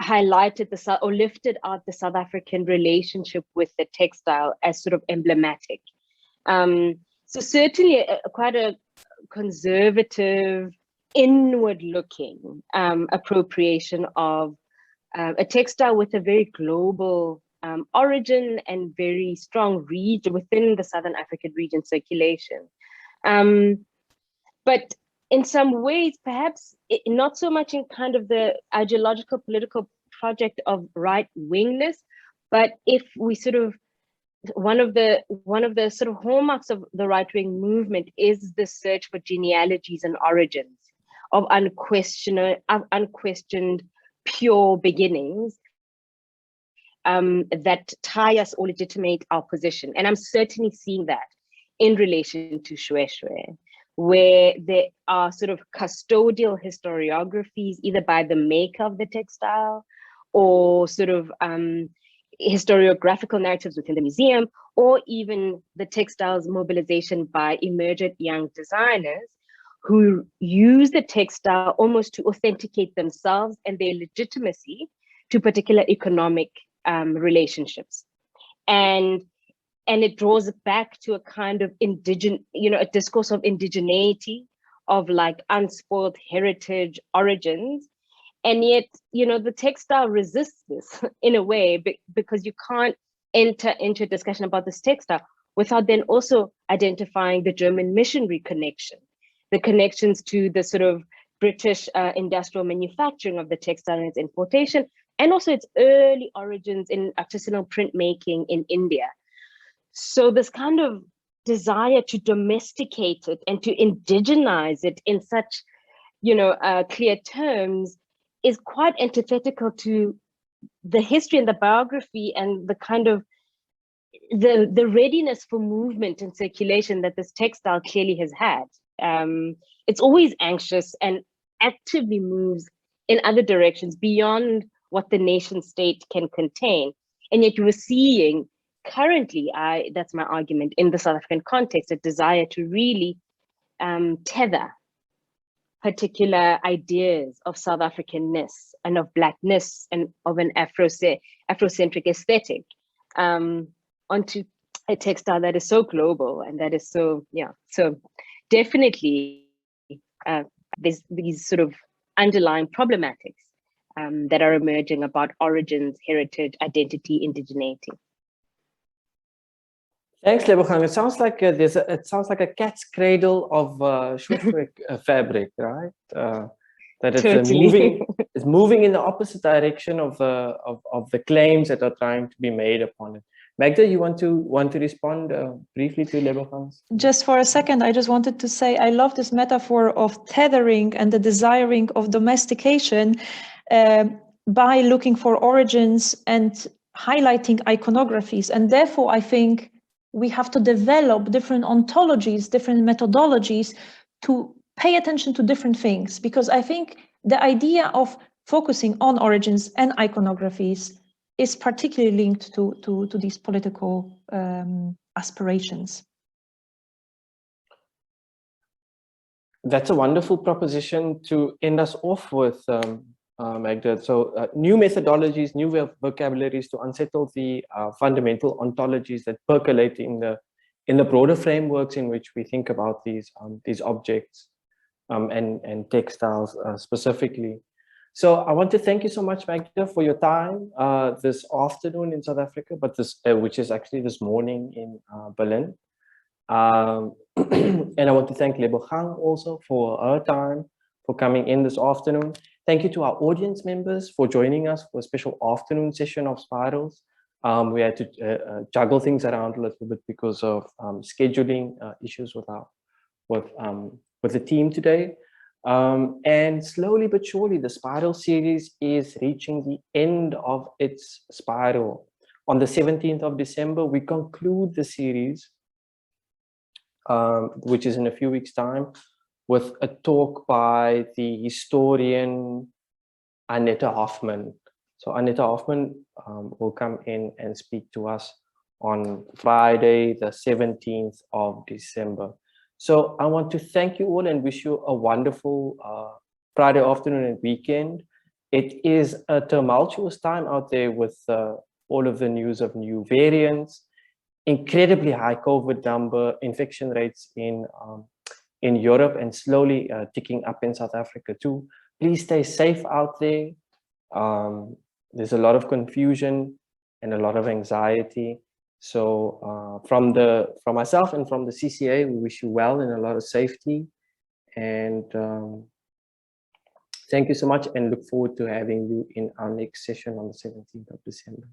highlighted or lifted out the South African relationship with the textile as sort of emblematic. So certainly quite a conservative, inward-looking appropriation of a textile with a very global origin and very strong region within the Southern African region circulation. But in some ways, perhaps not so much in kind of the ideological political project of right-wingness, but if we sort of, one of the sort of hallmarks of the right-wing movement is the search for genealogies and origins of unquestioned pure beginnings that tie us or legitimate our position. And I'm certainly seeing that in relation to Shwè Shwè, where there are sort of custodial historiographies, either by the maker of the textile or sort of historiographical narratives within the museum, or even the textile's mobilization by emergent young designers who use the textile almost to authenticate themselves and their legitimacy to particular economic relationships. And it draws back to a kind of indigenous, a discourse of indigeneity, of like unspoiled heritage origins. And yet, the textile resists this in a way, because you can't enter into a discussion about this textile without then also identifying the German missionary connection, the connections to the sort of British industrial manufacturing of the textile and its importation, and also its early origins in artisanal printmaking in India. So this kind of desire to domesticate it and to indigenize it in such, clear terms is quite antithetical to the history and the biography and the kind of the readiness for movement and circulation that this textile clearly has had. It's always anxious and actively moves in other directions beyond what the nation state can contain. And yet you are seeing currently, that's my argument, in the South African context, a desire to really tether particular ideas of South Africanness and of Blackness and of an Afrocentric aesthetic onto a textile that is so global and that is so, so definitely there's these sort of underlying problematics that are emerging about origins, heritage, identity, indigeneity. Thanks, Lebogang. It sounds like it sounds like a cat's cradle of Shwè Shwè fabric, right? That it's Totally. moving in the opposite direction of the claims that are trying to be made upon it. Magda, you want to respond briefly to Lebogang's? Just for a second, I just wanted to say I love this metaphor of tethering and the desiring of domestication by looking for origins and highlighting iconographies. And therefore, I think we have to develop different ontologies, different methodologies to pay attention to different things, because I think the idea of focusing on origins and iconographies is particularly linked to these political aspirations. That's a wonderful proposition to end us off with, Magda. So new methodologies, new vocabularies to unsettle the fundamental ontologies that percolate in the broader frameworks in which we think about these objects and textiles specifically. So I want to thank you so much, Magda, for your time this afternoon in South Africa, but which is actually this morning in Berlin. And I want to thank Lebogang also for her time, for coming in this afternoon. Thank you to our audience members for joining us for a special afternoon session of Spirals. We had to juggle things around a little bit because of scheduling issues with the team today. And slowly but surely, the Spiral series is reaching the end of its spiral. On the 17th of December, we conclude the series, which is in a few weeks' time, with a talk by the historian Annette Hoffman. So Annette Hoffman will come in and speak to us on Friday, the 17th of December. So I want to thank you all and wish you a wonderful Friday afternoon and weekend. It is a tumultuous time out there with all of the news of new variants, incredibly high COVID number, infection rates in Europe, and slowly ticking up in South Africa too. Please stay safe out there. There's a lot of confusion and a lot of anxiety. So from myself and from the CCA, we wish you well and a lot of safety. And thank you so much, and look forward to having you in our next session on the 17th of December.